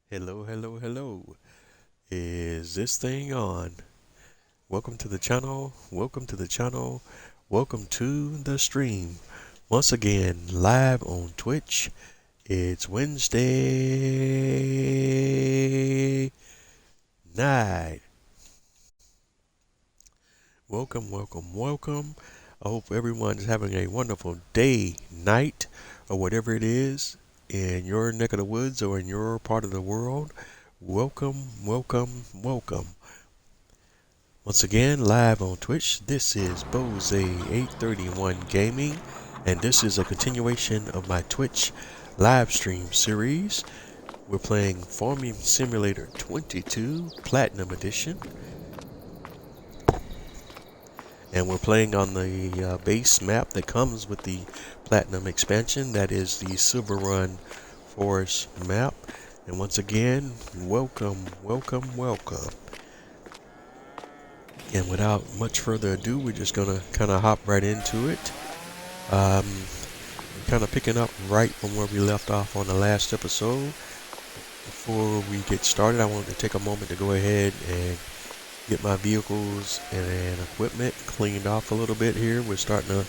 Hello, hello, hello. Is this thing on? Welcome to the channel. Welcome to the channel. Welcome to the stream. Once again, live on Twitch. It's Wednesday night. Welcome, welcome, welcome. I hope everyone's having a wonderful day, night, or whatever it is in your neck of the woods or in your part of the world. Welcome, welcome, welcome. Once again, live on Twitch, this is Bose831 Gaming, and this is a continuation of my Twitch live stream series. We're playing Farming Simulator 22 Platinum Edition, and we're playing on the base map that comes with the Platinum expansion, that is the Silverrun Forest map. And once again, welcome, welcome, welcome. And without much further ado, we're just gonna kind of hop right into it. Kind of picking up right from where we left off on the last episode. Before we get started, I wanted to take a moment to go ahead and get my vehicles and equipment cleaned off a little bit here. We're starting to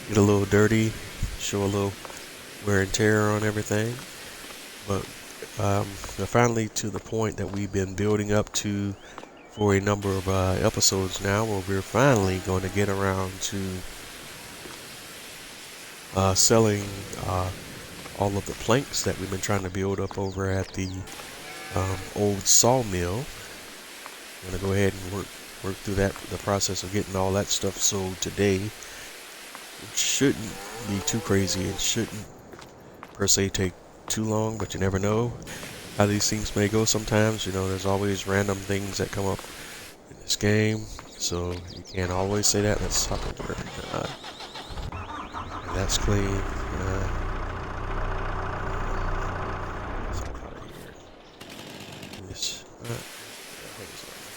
get a little dirty, show a little wear and tear on everything. But we're finally to the point that we've been building up to for a number of episodes now, where we're finally going to get around to selling all of the planks that we've been trying to build up over at the old sawmill. I'm going to go ahead and work through the process of getting all that stuff sold today. It shouldn't be too crazy. It shouldn't per se take too long, but you never know how these things may go sometimes. You know, there's always random things that come up in this game, so you can't always say that. Let's hop over there. That's clean. Let's hop out of here. This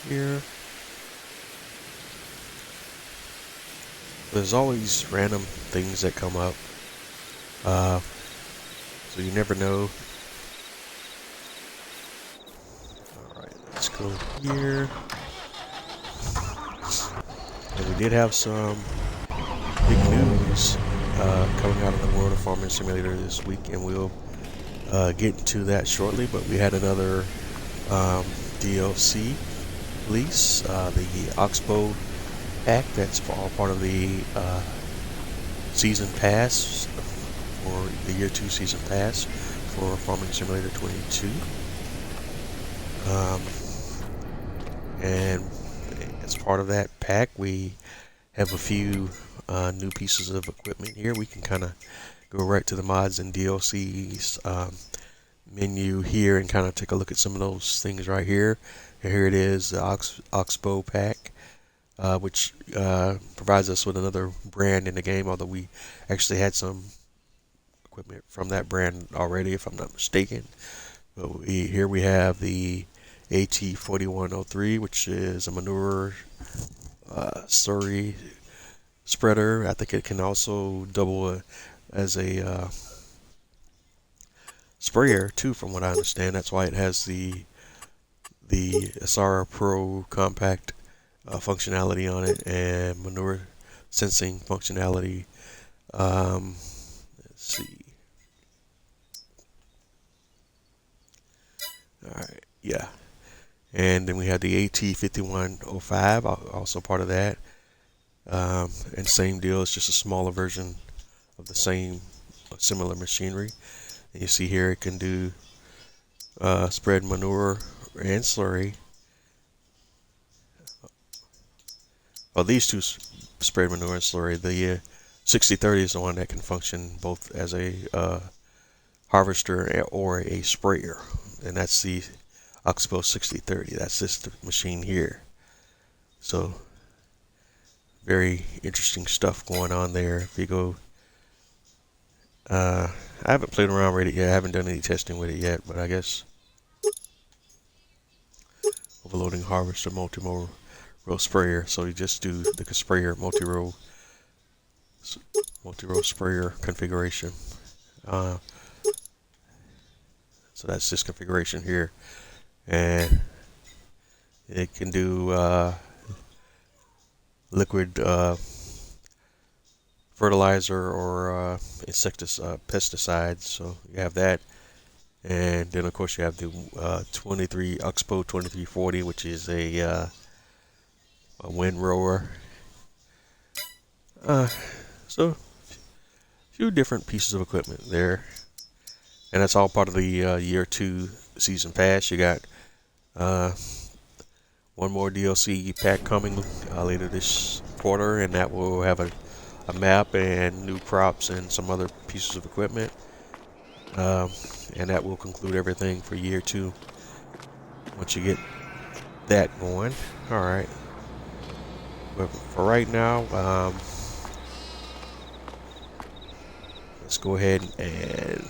here. There's always random things that come up, so you never know. Alright, let's go here. And we did have some big news coming out of the world of Farming Simulator this week, and we'll get into that shortly. But we had another DLC release, the Oxbow pack. That's all part of the season pass, for the year 2 season pass for Farming Simulator 22. And as part of that pack, we have a few new pieces of equipment here. We can kind of go right to the mods and DLCs menu here and kind of take a look at some of those things right here. And here it is, the Oxbow pack, which provides us with another brand in the game, although we actually had some equipment from that brand already, if I'm not mistaken. But here we have the AT4103, which is a manure slurry spreader. I think it can also double as a sprayer too, from what I understand. That's why it has the SR Pro compact functionality on it and manure sensing functionality. Let's see. Alright, yeah. And then we had the AT5105, also part of that. And same deal, it's just a smaller version of the same similar machinery. And you see here it can do spread manure and slurry. Well, these two spread manure and slurry. The 6030 is the one that can function both as a harvester or a sprayer, and that's the Oxbow 6030. That's this machine here. So very interesting stuff going on there. If you go, I haven't played around with it yet. I haven't done any testing with it yet, but I guess overloading harvester, multi-row sprayer. So you just do the sprayer multi-row sprayer configuration. So that's this configuration here, and it can do liquid fertilizer or pesticides. So you have that, and then of course you have the 23 Oxbow 2340, which is a windrower. So a few different pieces of equipment there, and that's all part of the year 2 season pass. You got one more DLC pack coming later this quarter, and that will have a map and new crops and some other pieces of equipment, and that will conclude everything for year 2 once you get that going. Alright, but for right now, let's go ahead and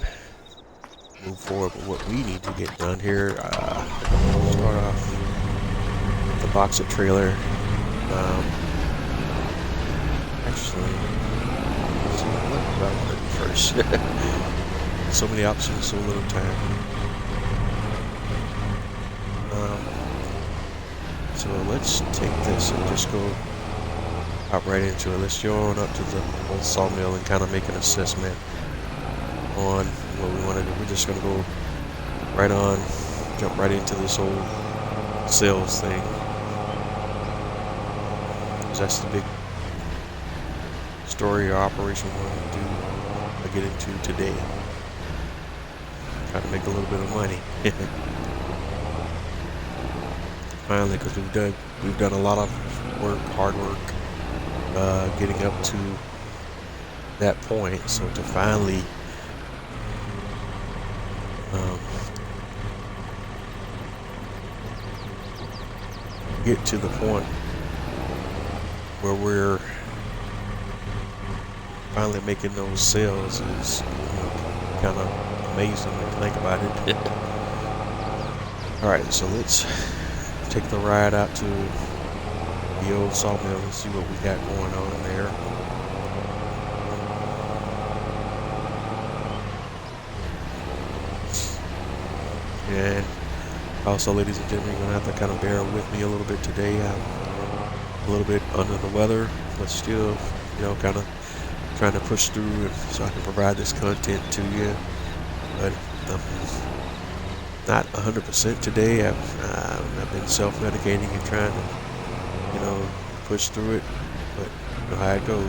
move forward with what we need to get done here. Start off with the boxer trailer. Actually, let's see what I want to do first. So many options, so little time. So let's take this and just go hop right into it. Let's go on up to the old sawmill and kind of make an assessment on what we want to do. We're just going to go right on, jump right into this whole sales thing. That's the big story or operation we're going to do. I get into today. Try to make a little bit of money. Finally, because we've done a lot of work, hard work, getting up to that point. So to finally get to the point where we're finally making those sales is kind of amazing when you think about it. Alright, so let's take the ride out to the old sawmill and see what we got going on there. And also, ladies and gentlemen, you're going to have to kind of bear with me a little bit today. I'm a little bit under the weather, but still, kind of trying to push through so I can provide this content to you. But I'm not 100% today. I've been self-medicating and trying to, push through it. But you know how it goes.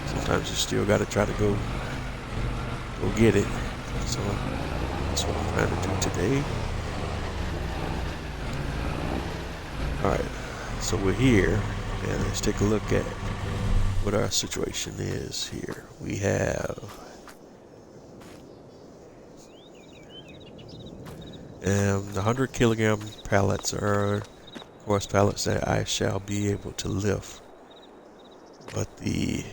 Sometimes you still got to try to go get it. So that's what I'm trying to do today. Alright, so we're here, and let's take a look at what our situation is here. We have the 100 kilogram pallets are, of course, pallets that I shall be able to lift. But the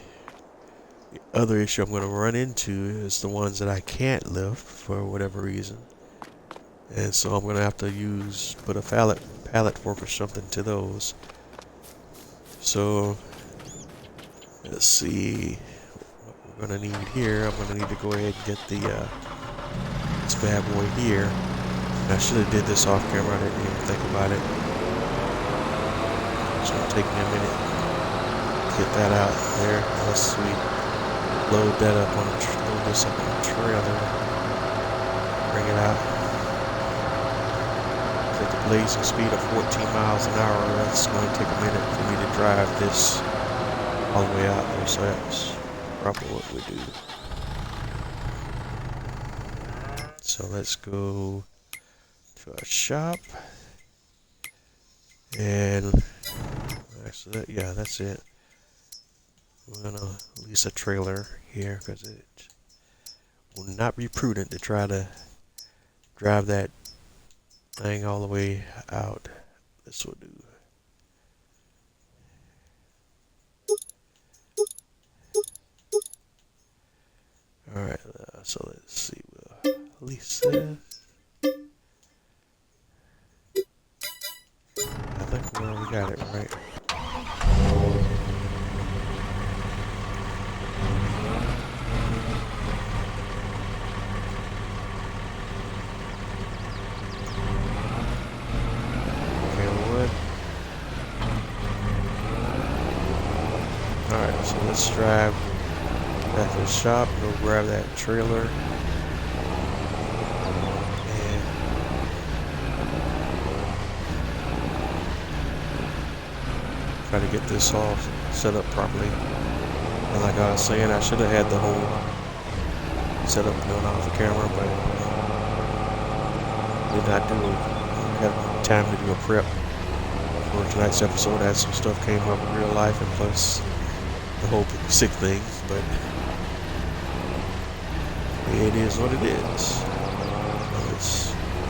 other issue I'm going to run into is the ones that I can't lift for whatever reason. And so I'm going to have to put a pallet fork or something to those. So let's see what we're going to need here. I'm going to need to go ahead and get this bad boy here. And I should have did this off camera. I didn't even think about it. It's going to take me a minute to get that out there. Let's load this up on the trailer. Bring it out. At the blazing speed of 14 miles an hour, that's going to take a minute for me to drive this all the way out there, so that's probably what we do. So let's go to our shop, and actually, that's it. We're gonna lease a trailer here because it will not be prudent to try to drive that thing all the way out. This will do. Alright, so let's see. We'll lease this. I think we already got it right. Alright, so let's drive back to the shop, go grab that trailer, and try to get this all set up properly. And like I was saying, I should have had the whole setup going off camera, but did not do it. Have time to do a prep for tonight's episode. I had some stuff came up in real life, and plus the whole sick thing, but it is what it is.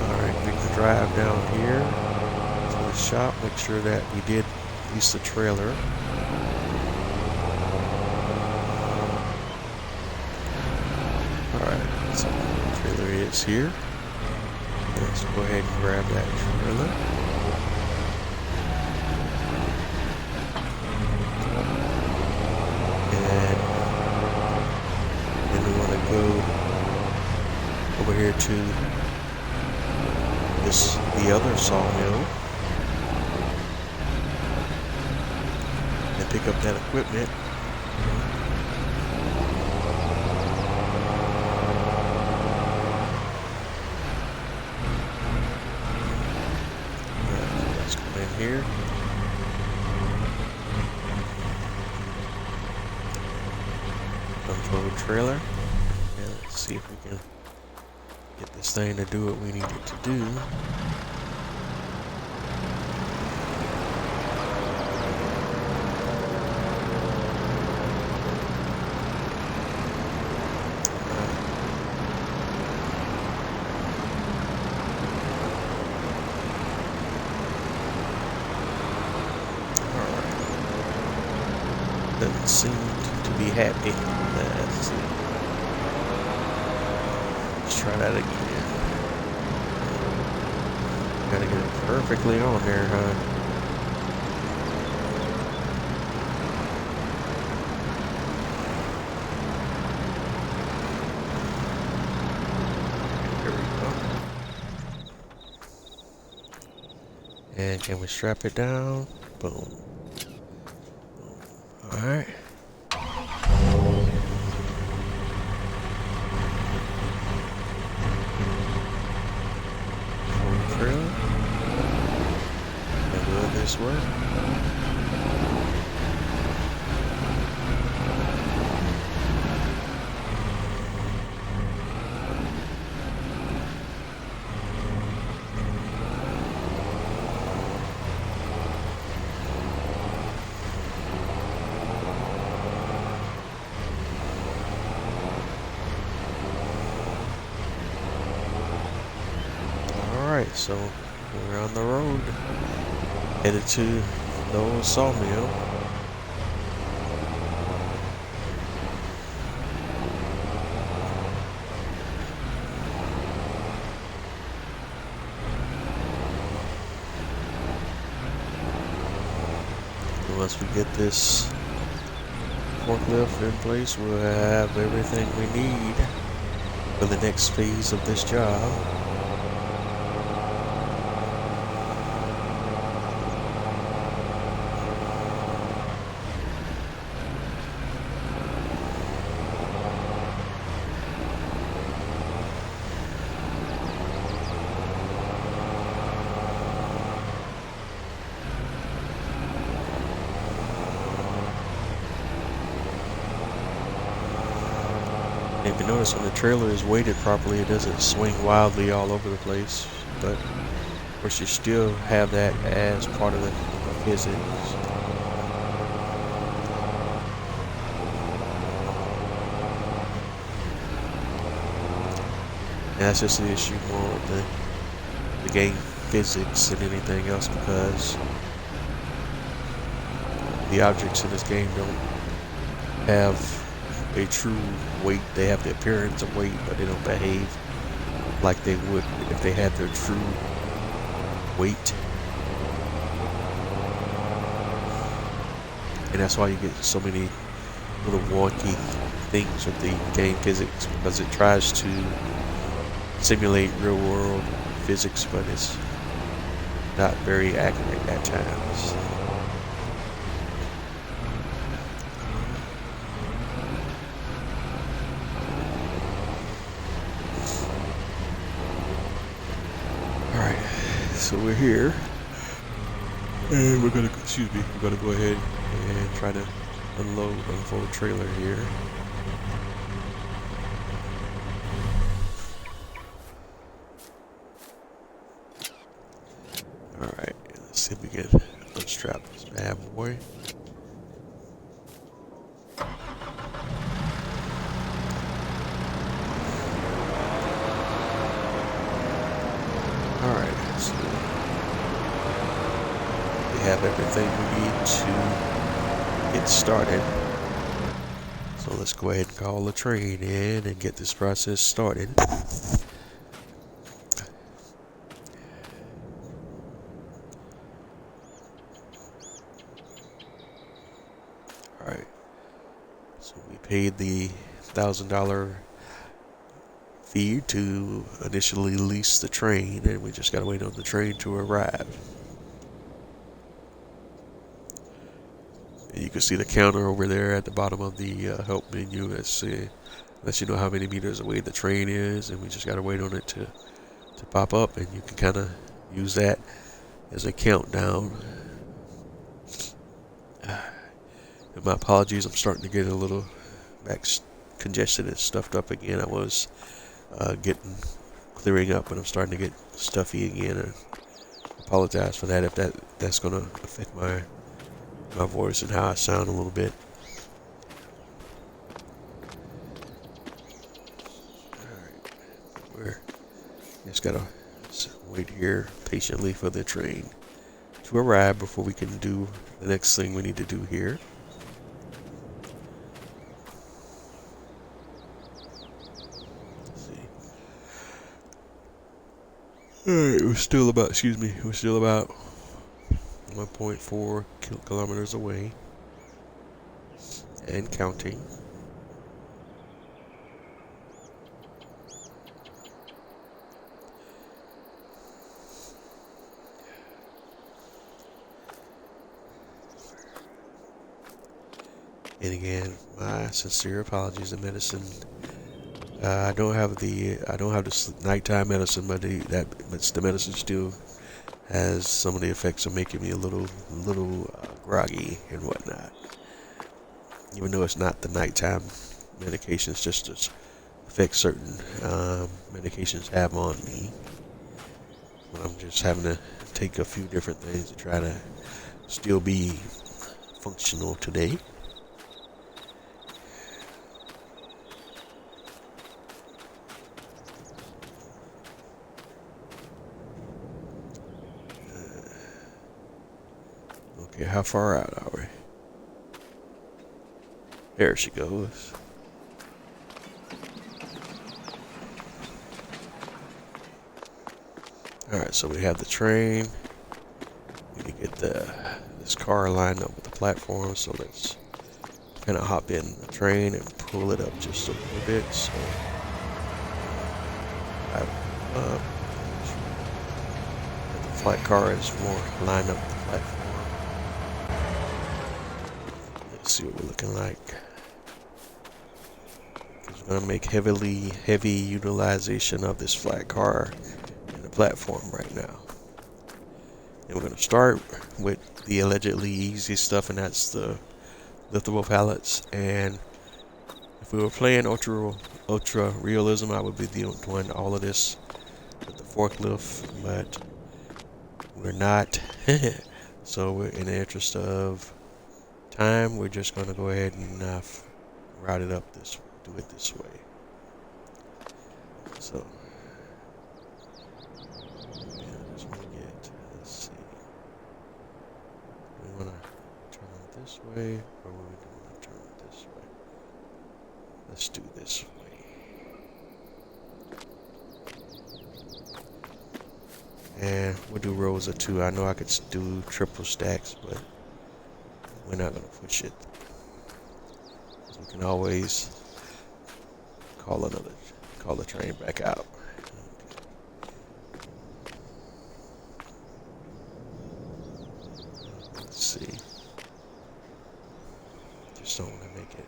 Alright, make the drive down here to the shop, make sure that we did lease the trailer. Alright, so the trailer is here. Let's go ahead and grab that trailer. And then we want to go over here to the other sawmill and pick up that equipment. Let's come in here. Unload trailer. And let's see if we can get this thing to do what we need it to do. Alright. Doesn't seem to be happy. Let's see. Let's try that again. Gotta get it perfectly on there, huh? There we go. And can we strap it down? Boom. Alright. This way. Alright, so we're on the road. Headed to the old sawmill. Once we get this forklift in place, we'll have everything we need for the next phase of this job. If you notice, when the trailer is weighted properly, it doesn't swing wildly all over the place, but of course you still have that as part of the physics. And that's just the issue more with the game physics than anything else, because the objects in this game don't have a true weight. They have the appearance of weight, but they don't behave like they would if they had their true weight. And that's why you get so many little wonky things with the game physics, because it tries to simulate real world physics, but it's not very accurate at times. so we're here, and we're gonna, we're gonna go ahead and try to unfold trailer here. All right, let's see if we can unstrap this bad boy. All right, so we have everything we need to get started. So let's go ahead and call the train in and get this process started. Alright, so we paid the $1,000 fee to initially lease the train, and we just gotta wait on the train to arrive. And you can see the counter over there at the bottom of the help menu that lets you know how many meters away the train is, and we just gotta wait on it to pop up, and you can kind of use that as a countdown. And my apologies, I'm starting to get a little back congested and stuffed up again. I was clearing up, but I'm starting to get stuffy again. And apologize for that if that's gonna affect my voice and how I sound a little bit. Alright, we're just gotta wait here patiently for the train to arrive before we can do the next thing we need to do here. Alright, we're still about 1.4 kilometers away and counting. And again, my sincere apologies. The medicine, I don't have the nighttime medicine, but the medicine still has some of the effects of making me a little groggy and whatnot. Even though it's not the nighttime medications, just to affect certain medications have on me. But I'm just having to take a few different things to try to still be functional today. Okay, how far out are we? There she goes. Alright, so we have the train. We need to get this car lined up with the platform, so let's kind of hop in the train and pull it up just a little bit. So the flat car is more lined up with the platform. Let's see what we're looking like. We're going to make heavy utilization of this flat car and the platform right now. And we're going to start with the allegedly easy stuff, and that's the liftable pallets. And if we were playing ultra realism, I would be doing all of this with the forklift, but we're not. So we're, in the interest of time, we're just going to go ahead and route it up do it this way. So yeah, I just want to let's see, we want to turn it this way, or we want to turn it this way. Let's do this way. And we'll do rows of 2. I know I could do triple stacks, but we're not going to push it. So we can always call the train back out. Let's see. Just don't want to make it.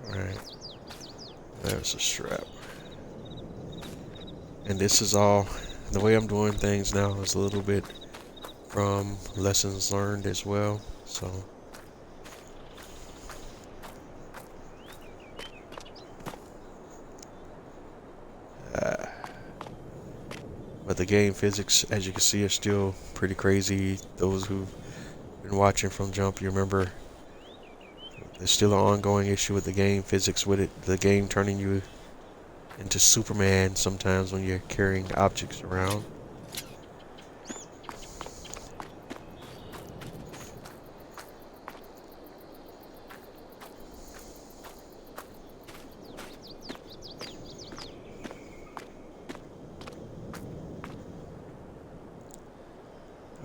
Alright. That's a strap. And this is all, the way I'm doing things now is a little bit from lessons learned as well. So but the game physics, as you can see, are still pretty crazy. Those who've been watching from jump, you remember there's still an ongoing issue with the game physics with it. The game turning you into Superman sometimes when you're carrying objects around.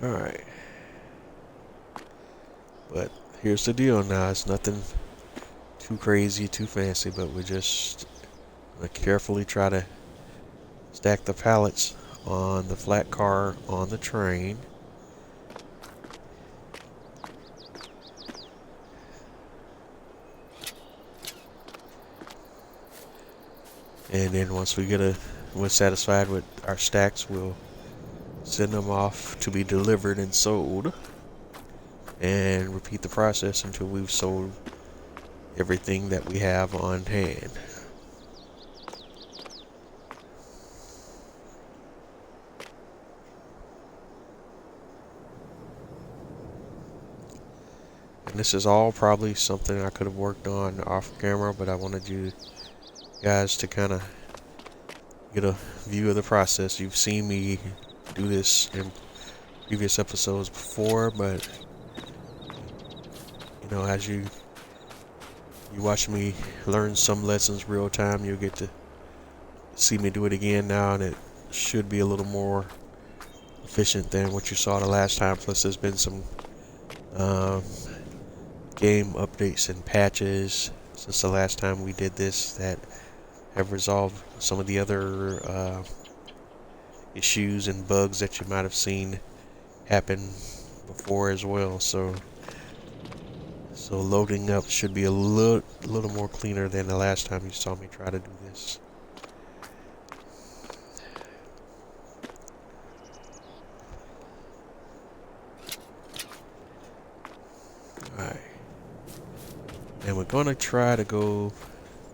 Alright. But here's the deal now. It's nothing too crazy, too fancy, but we're just gonna carefully try to stack the pallets on the flat car on the train. And then once we're satisfied with our stacks, we'll send them off to be delivered and sold, and repeat the process until we've sold everything that we have on hand. And this is all probably something I could have worked on off camera, but I wanted you guys to kind of get a view of the process. You've seen me do this in previous episodes before, but you know, as you watch me learn some lessons real time, you'll get to see me do it again now, and it should be a little more efficient than what you saw the last time. Plus there's been some game updates and patches since the last time we did this that have resolved some of the other issues and bugs that you might have seen happen before as well. So loading up should be a little more cleaner than the last time you saw me try to do this. Alright. And we're gonna try to go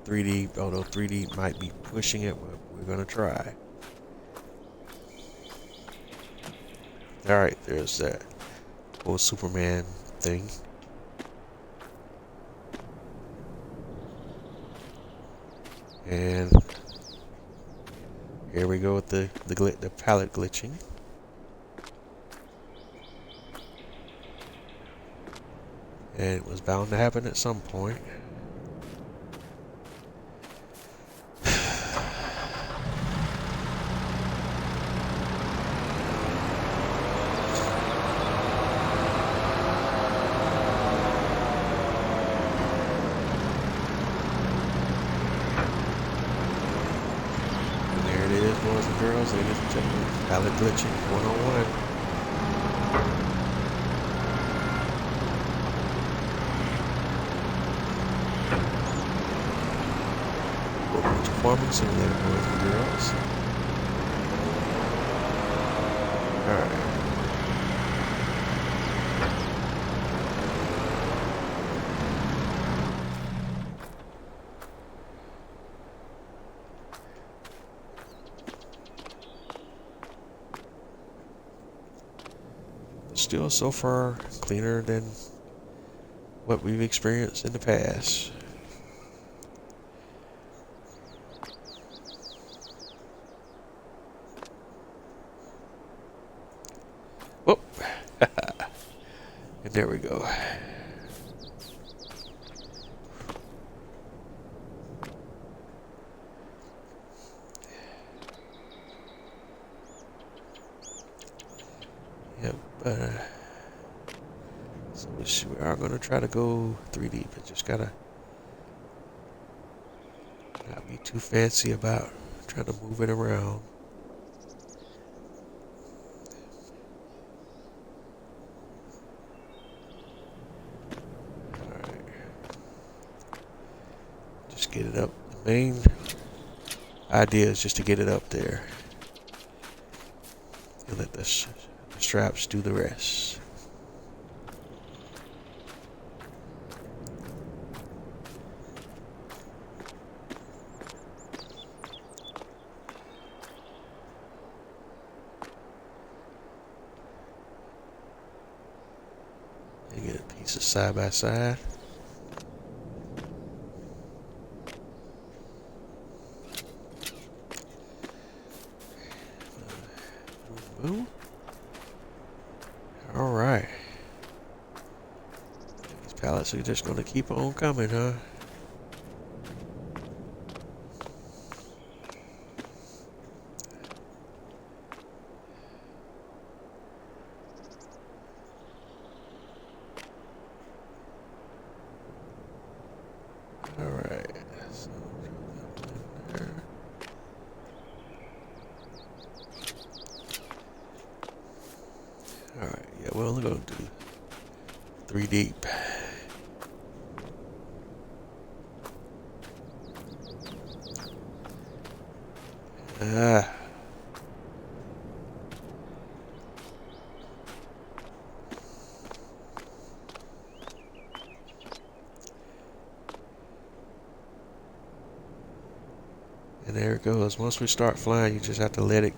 3D, although 3D might be pushing it, but we're gonna try. Alright, there's that whole Superman thing. And here we go with the palette glitching. And it was bound to happen at some point. Boys and girls, ladies and gentlemen, palette glitching 101. Welcome to Farming Simulator, boys and girls. Alright. Still so far cleaner than what we've experienced in the past. Whoop. And there we go. Yep. So we are going to try to go 3D, but just gotta not be too fancy about trying to move it around. Alright. Just get it up the main idea is just to get it up there and let the straps do the rest. And get pieces side by side. Boom. All right. These pallets are just gonna keep on coming, huh? All right. So there. All right. Yeah, we're only gonna do 3 deep. Ah. And there it goes. Once we start flying, you just have to let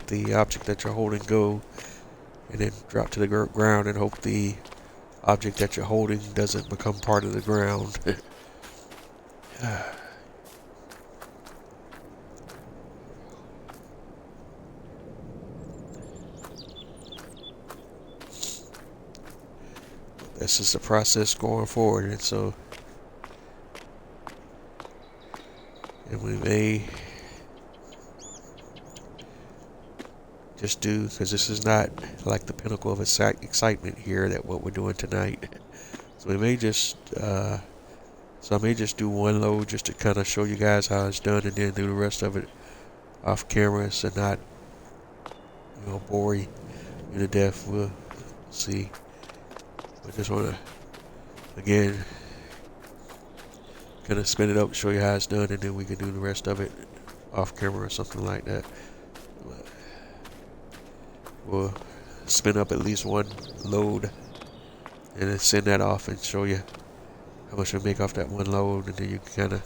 the object that you're holding go, and then drop to the ground and hope the object that you're holding doesn't become part of the ground. This is the process going forward, and we may just do, because this is not like the pinnacle of excitement here that what we're doing tonight. So we may just, so I may just do one load just to kind of show you guys how it's done, and then do the rest of it off camera, so not, bore you to death. We'll see. I just want to, again, kind of spin it up, show you how it's done, and then we can do the rest of it off camera or something like that. But we'll spin up at least one load and then send that off and show you how much we make off that one load, and then you can kind of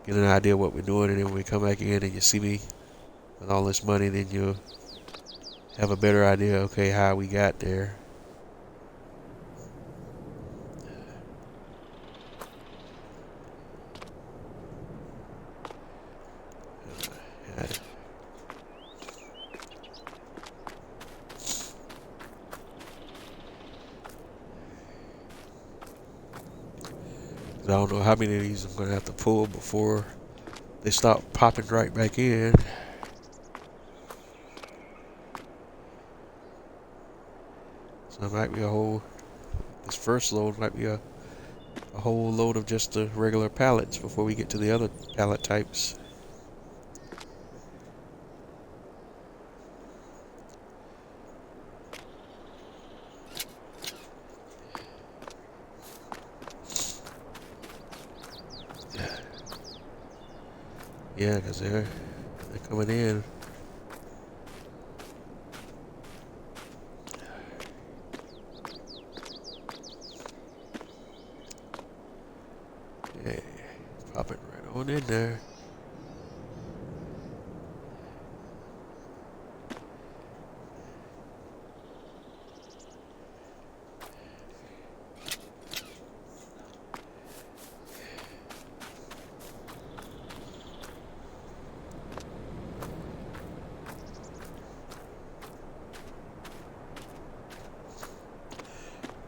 get an idea of what we're doing. And then when we come back in and you see me with all this money, then you'll have a better idea, okay, how we got there. I don't know how many of these I'm going to have to pull before they stop popping right back in. So it might be this first load might be a whole load of just the regular pallets before we get to the other pallet types. Yeah, because they're coming in. Okay, pop it right on in there.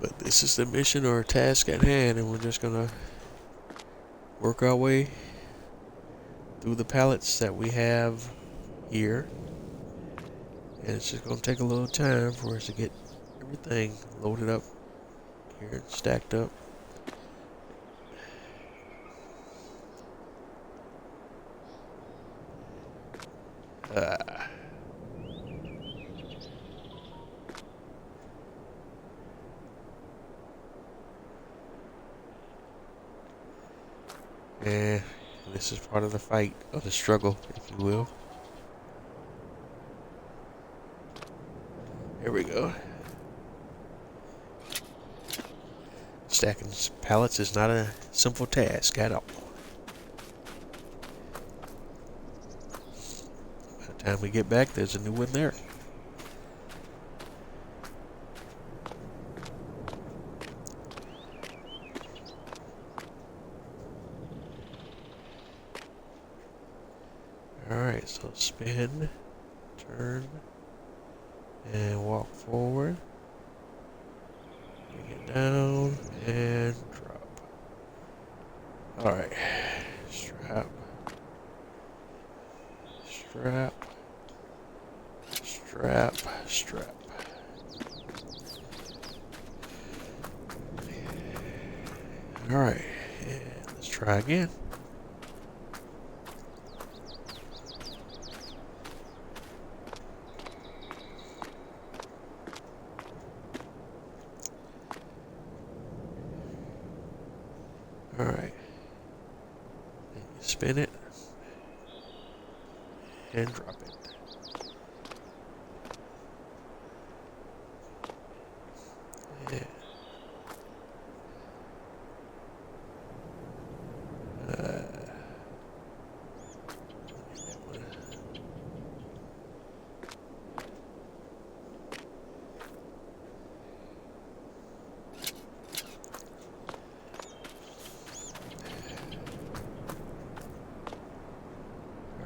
But this is the mission or task at hand, and we're just gonna work our way through the pallets that we have here. And it's just gonna take a little time for us to get everything loaded up here and stacked up. And This is part of the fight, of the struggle, if you will. There we go. Stacking pallets is not a simple task at all. By the time we get back, there's a new one there. Alright, so spin, turn, and walk forward. Bring it down, and drop. Alright, strap, strap, strap, strap. Alright, and let's try again. Alright, spin it and drop it. Yeah.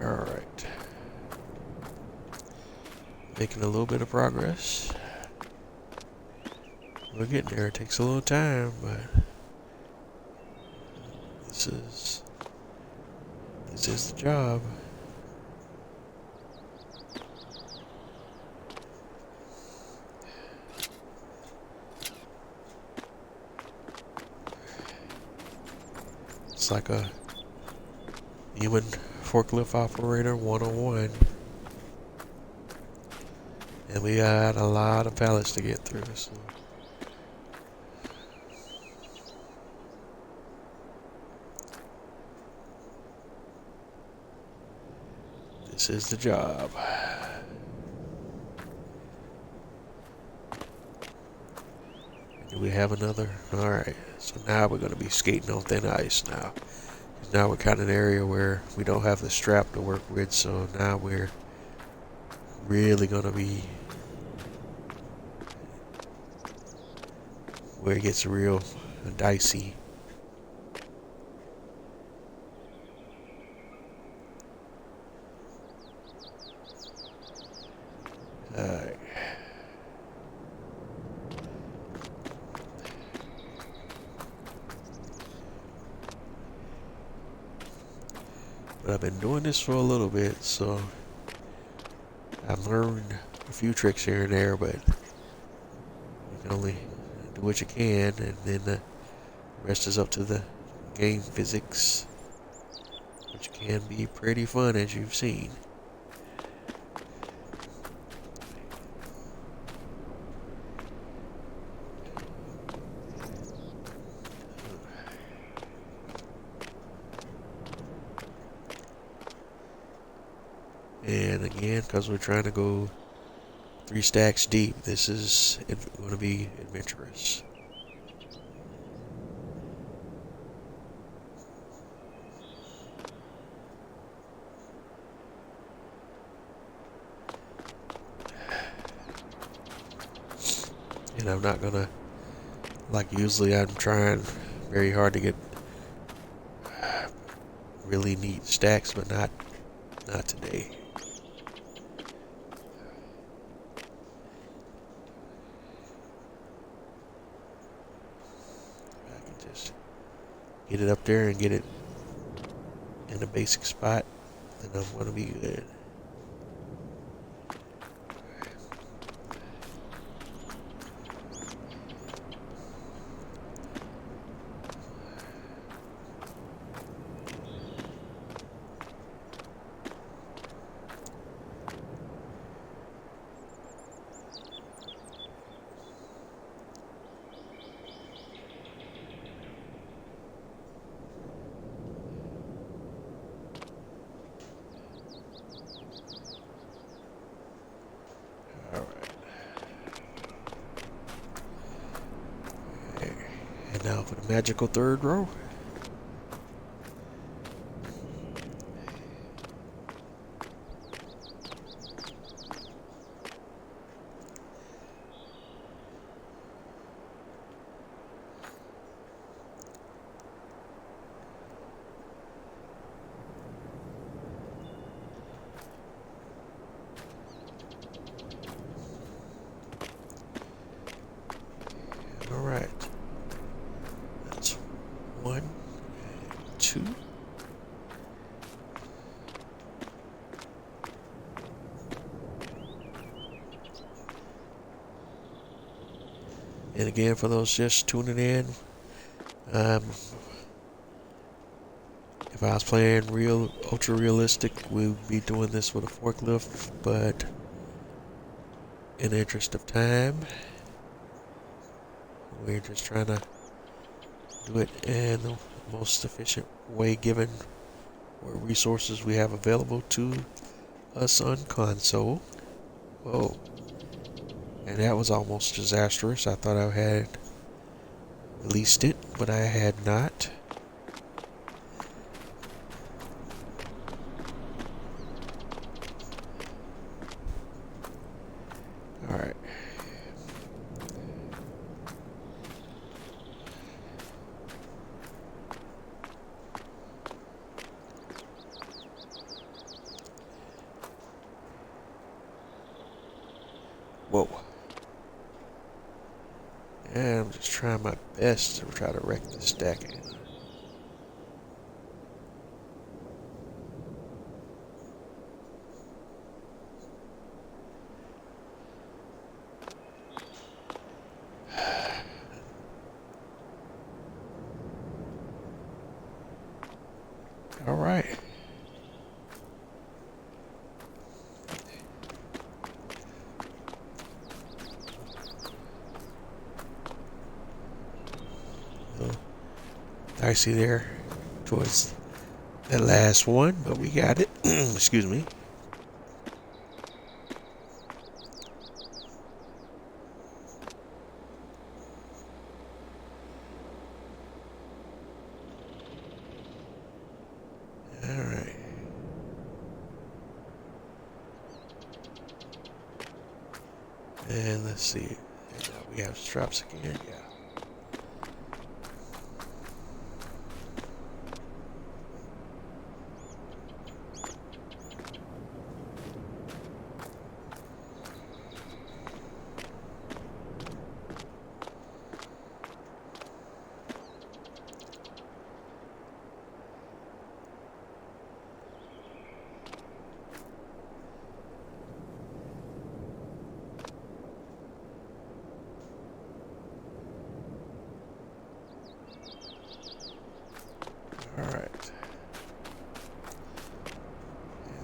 Alright. Making a little bit of progress. We're getting there. It takes a little time, but this is the job. It's like a human forklift operator 101. And we got a lot of pallets to get through, so this is the job. Do we have another? Alright, so now we're going to be skating on thin ice now. Now we're kind of in an area where we don't have the strap to work with, so now we're really going to be where it gets real dicey. Alright. But I've been doing this for a little bit, so I've learned a few tricks here and there, but you can only do what you can, and then the rest is up to the game physics, which can be pretty fun, as you've seen. And again, because we're trying to go 3 stacks deep, this is going to be adventurous. And I'm not gonna, like usually I'm trying very hard to get really neat stacks, but not today. I can just get it up there and get it in a basic spot, then I'm gonna be good. now for the magical third row. All right. That's 1, 2. And again, for those just tuning in, if I was playing real ultra realistic, we'd be doing this with a forklift, but in the interest of time, we're just trying to do it in the most efficient way given what resources we have available to us on console. Whoa. And that was almost disastrous. I thought I had released it, but I had not. Alright. Whoa. And I'm just trying my best to try to wreck this stacking. All right. Dicey there towards that last one, but we got it. Excuse me. All right. And let's see. And now we have straps again. Yeah. All right.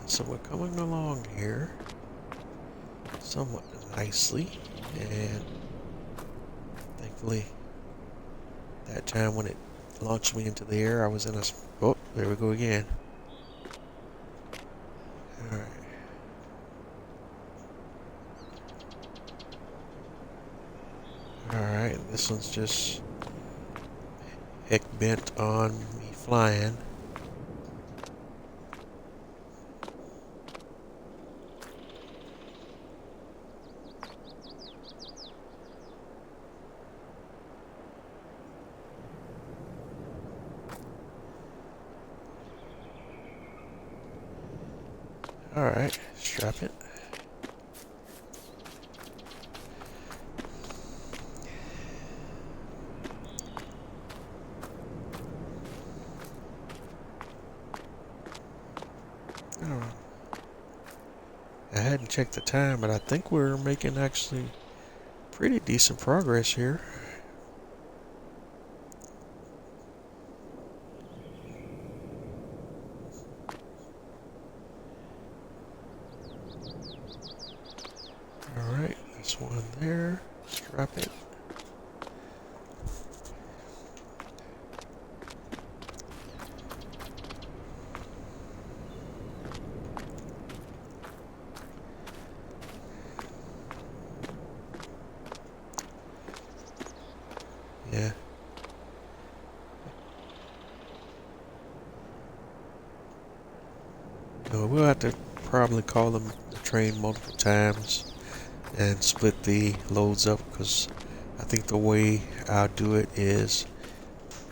And so we're coming along here somewhat nicely, and thankfully that time when it launched me into the air, I was in a... Oh, there we go again. All right. Alright, this one's just heck bent on me flying. Alright, strap it. I hadn't checked the time, but I think we're making actually pretty decent progress here. Alright, this one there. Strap it. Yeah. we'll have to probably call them the train multiple times and split the loads up, because I think the way I'll do it is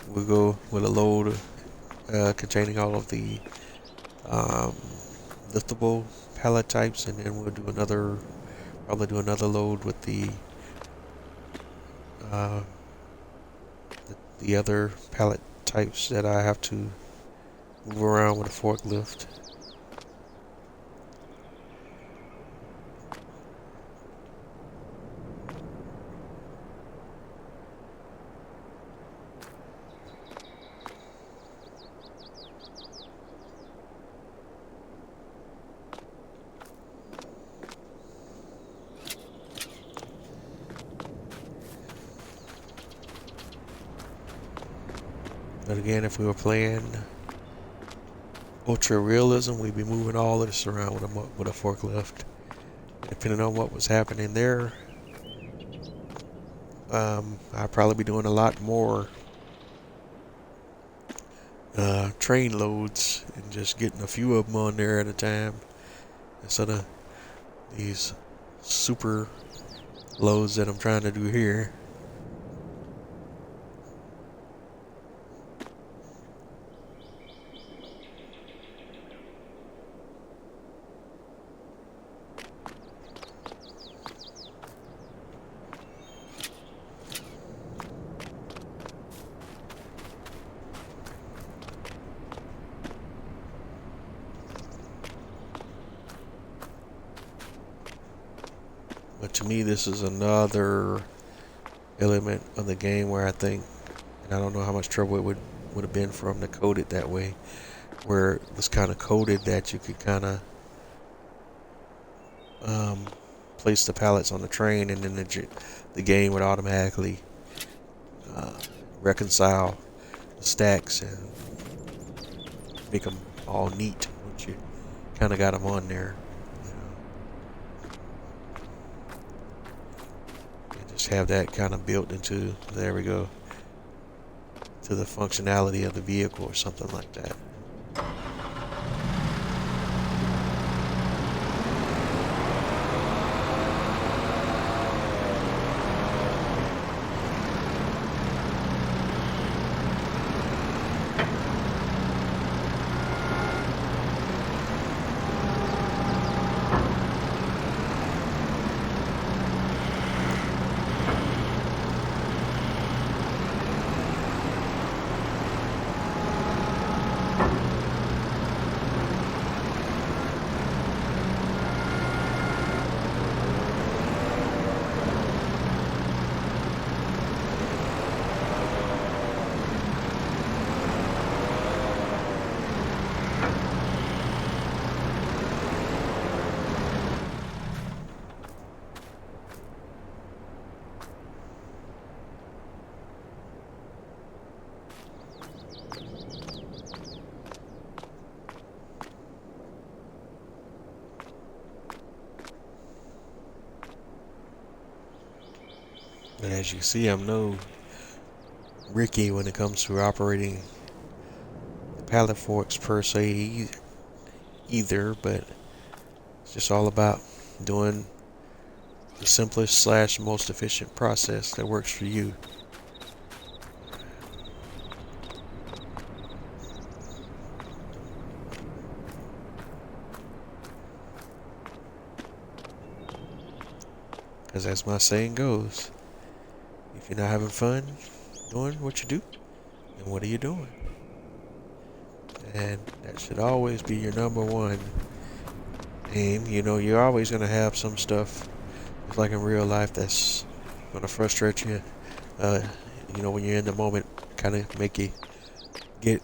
we'll go with a load containing all of the um, liftable pallet types, and then we'll do probably do another load with uh, the other pallet types that I have to move around with a forklift. But again, if we were playing ultra realism, we'd be moving all of this around with a forklift. Depending on what was happening there, I'd probably be doing a lot more train loads and just getting a few of them on there at a time instead of these super loads that I'm trying to do here. But to me, this is another element of the game where I think, and I don't know how much trouble it would have been for them to code it that way, where it was kind of coded that you could kind of place the pallets on the train, and then the game would automatically reconcile the stacks and make them all neat once you kind of got them on there. Just have that kind of built into, there we go, to the functionality of the vehicle or something like that. And as you see, I'm no Ricky when it comes to operating the pallet forks per se either, but it's just all about doing the simplest / most efficient process that works for you. Because as my saying goes, if you're not having fun doing what you do, then what are you doing? And that should always be your number one aim. You know, you're always going to have some stuff, just like in real life, that's going to frustrate you. You know, when you're in the moment, kind of make you get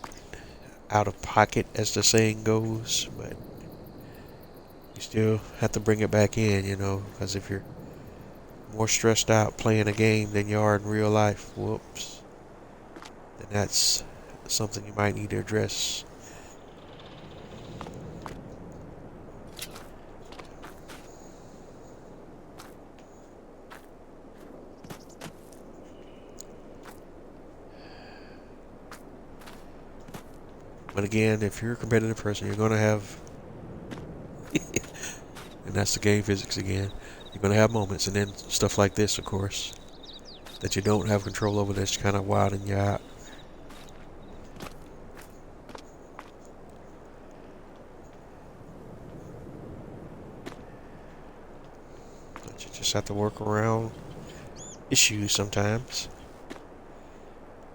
out of pocket, as the saying goes. But you still have to bring it back in, you know, because if you're more stressed out playing a game than you are in real life, whoops, then that's something you might need to address. But again, if you're a competitive person, you're going to have And that's the game physics again. You're going to have moments, and then stuff like this, of course, that you don't have control over, that's kind of wilding you out. But you just have to work around issues sometimes.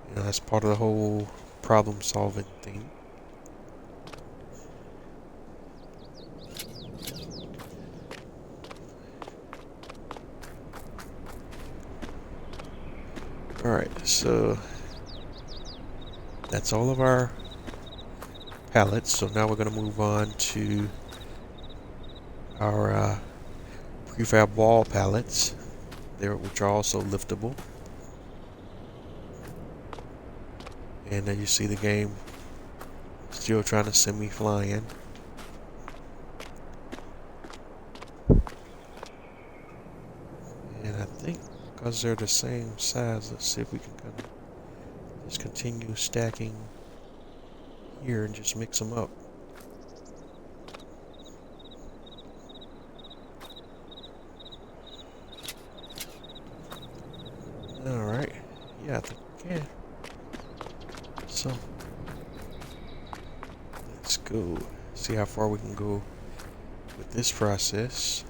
You know, that's part of the whole problem solving thing. Alright, so that's all of our pallets. So now we're going to move on to our prefab wall pallets, which are also liftable. And then you see the game still trying to send me flying. And I think because they're the same size, let's see if we can kind of just continue stacking here and just mix them up. Alright, yeah, I think we can. So, let's go see how far we can go with this process.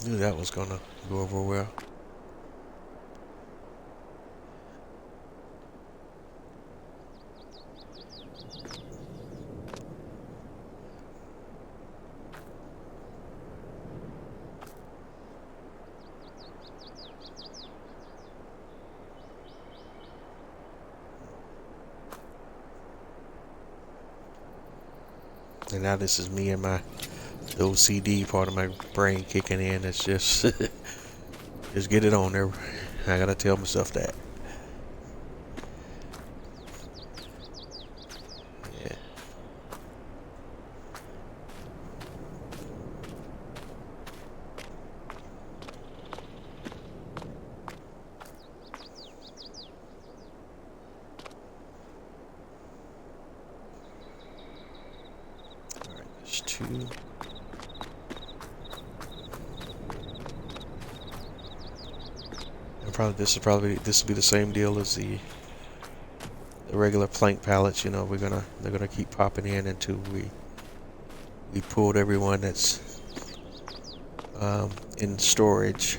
Knew that was gonna go over well. And now this is me and the OCD part of my brain kicking in. It's just, just get it on there. I gotta tell myself that. Yeah. All right, there's two. And this will be the same deal as the regular plank pallets. You know, they're gonna keep popping in until we pulled everyone that's in storage.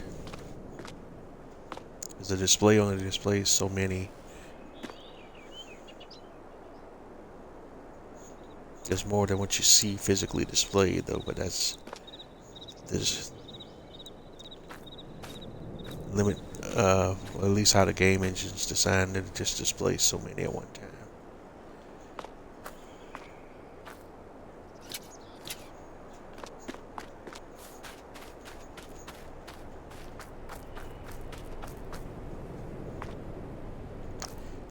Because the display only displays so many. There's more than what you see physically displayed, though. But there's limit. Well, at least how the game engine's designed it just displays so many at one time.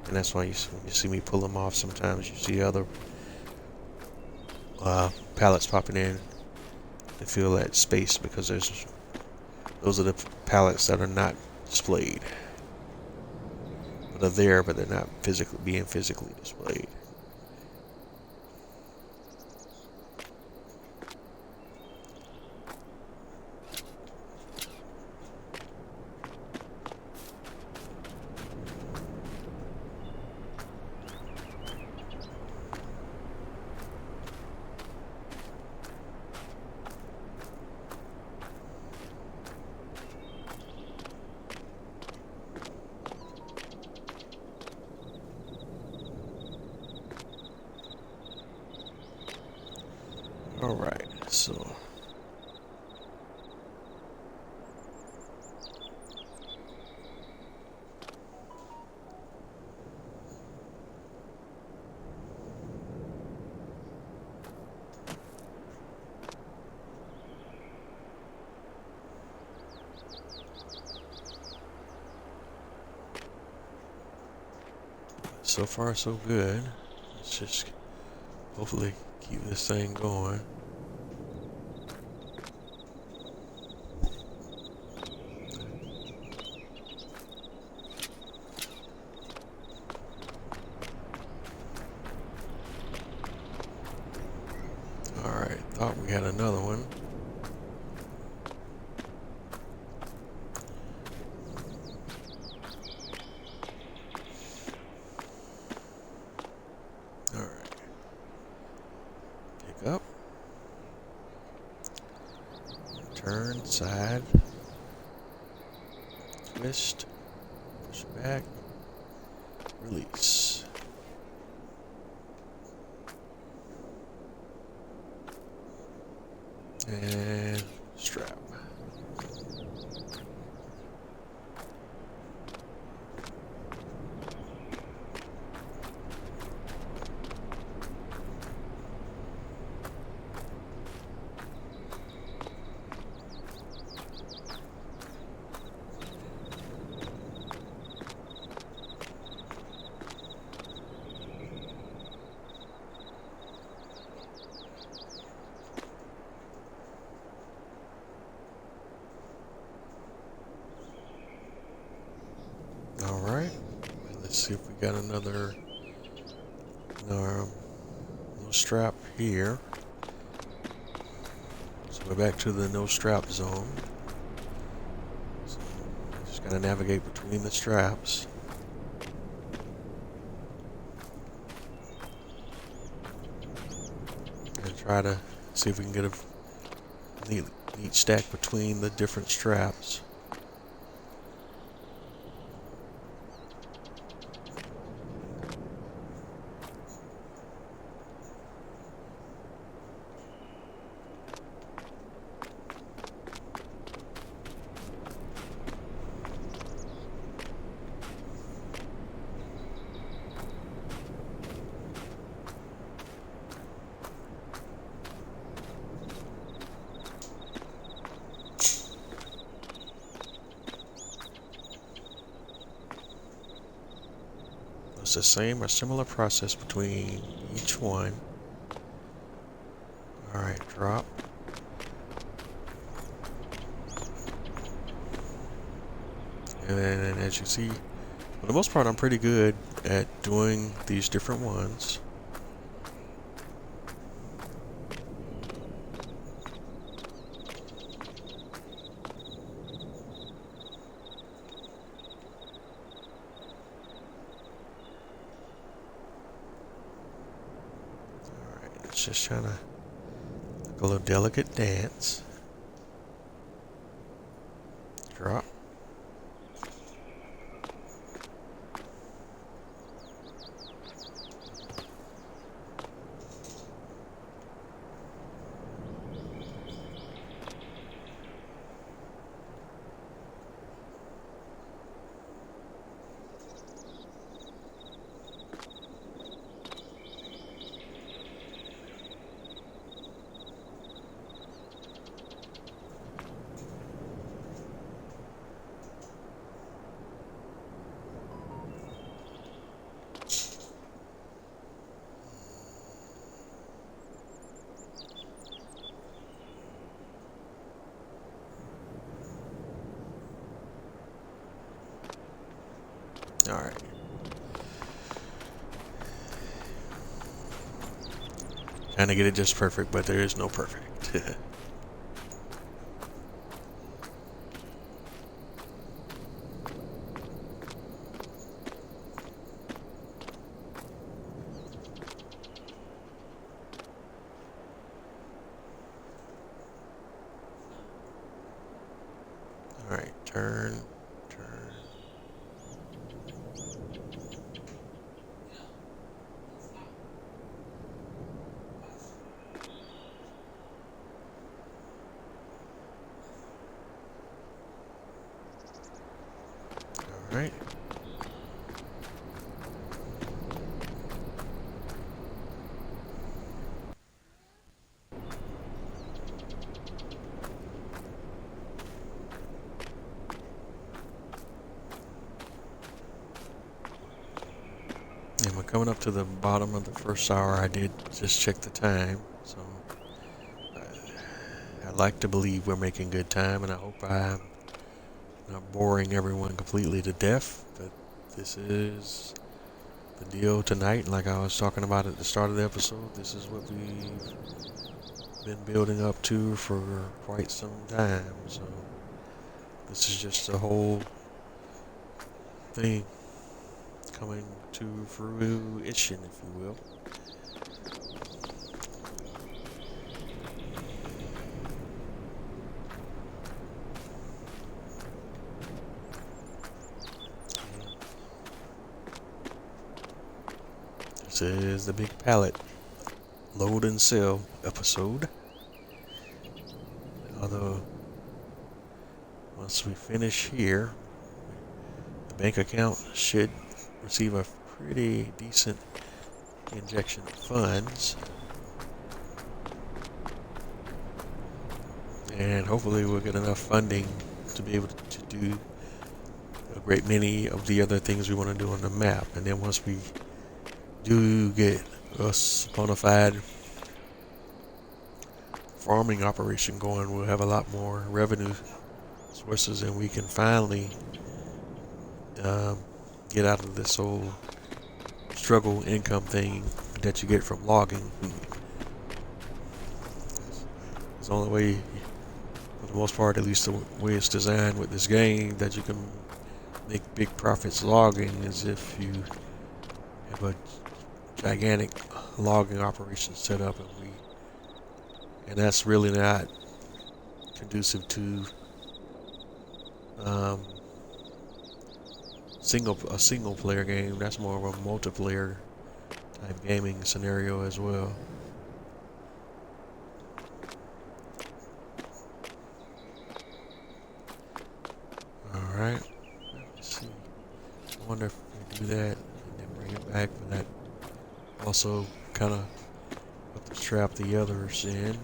And that's why you see me pull them off sometimes. You see other pallets popping in to fill that space, because those are the pallets that are not displayed, but are there, but they're not being physically displayed. All right, so so far so good. Let's just hopefully keep this thing going. Alright, thought we had another one. Alright. Pick up. Turn, side. Twist. Push back. Release. And strap. Alright, let's see if we got another little strap here. So we're back to the no strap zone. So just gotta navigate between the straps. And try to see if we can get a neat stack between the different straps. It's the same or similar process between each one. Alright, drop. And then as you see, for the most part I'm pretty good at doing these different ones. Just trying to like a little delicate dance. Drop. All right. Trying to get it just perfect, but there is no perfect. All right, turn. All right. And we're coming up to the bottom of the first hour. I did just check the time, so I like to believe we're making good time, and I hope I'm not boring everyone completely to death. But this is the deal tonight. Like I was talking about at the start of the episode, this is what we've been building up to for quite some time. So this is just the whole thing coming to fruition, if you will. This is the big pallet load and sell episode. Although once we finish here, the bank account should receive a pretty decent injection of funds, and hopefully we'll get enough funding to be able to do a great many of the other things we want to do on the map. And then once we do get us bona fide farming operation going, we'll have a lot more revenue sources, and we can finally get out of this whole struggle income thing that you get from logging. It's the only way, for the most part, at least the way it's designed with this game, that you can make big profits logging, is if you have a gigantic logging operation set up, and that's really not conducive to a single player game. That's more of a multiplayer type gaming scenario as well. Alright, let's see. I wonder if we do that and then bring it back for that. Also kind of have to trap the others in.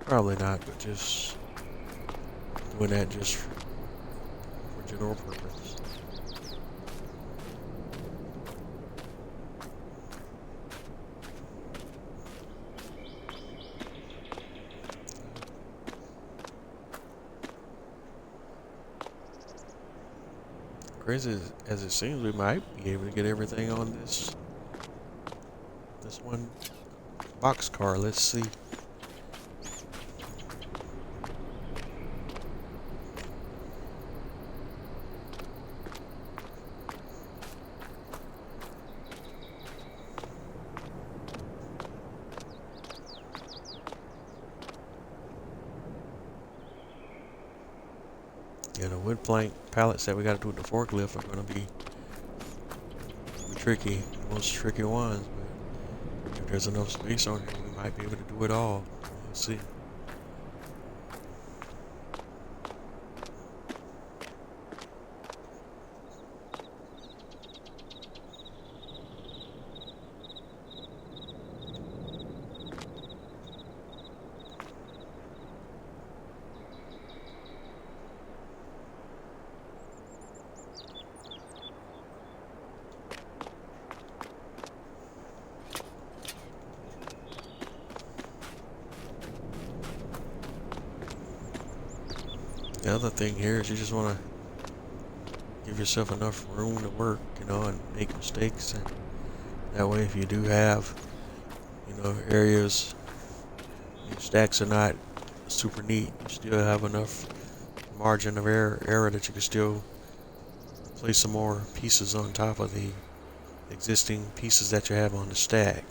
Probably not, but just doing that just for general purpose. Crazy as it seems, we might be able to get everything on this one box car. Let's see. Yeah, the wood plank pallets that we got to do with the forklift are going to be tricky, the most tricky ones. But if there's enough space on here, we might be able to do it all. Let's see. The other thing here is you just want to give yourself enough room to work, and make mistakes. And that way, if you do have, areas, your stacks are not super neat, you still have enough margin of error that you can still place some more pieces on top of the existing pieces that you have on the stack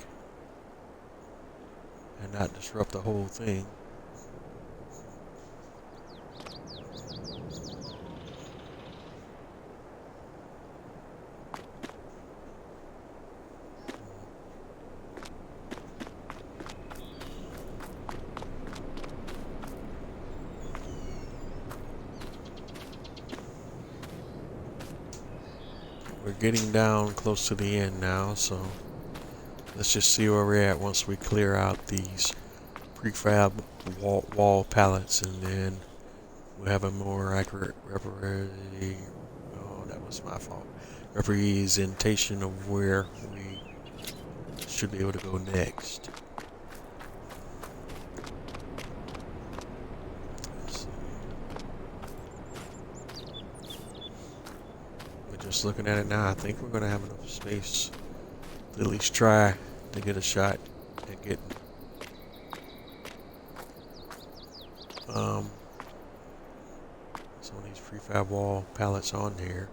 and not disrupt the whole thing. We're getting down close to the end now, so let's just see where we're at once we clear out these prefab wall pallets, and then we'll have a more accurate it's my fault. Representation of where we should be able to go next. Let's see. But just looking at it now, I think we're going to have enough space to at least try to get a shot at getting some of these prefab wall pallets on here.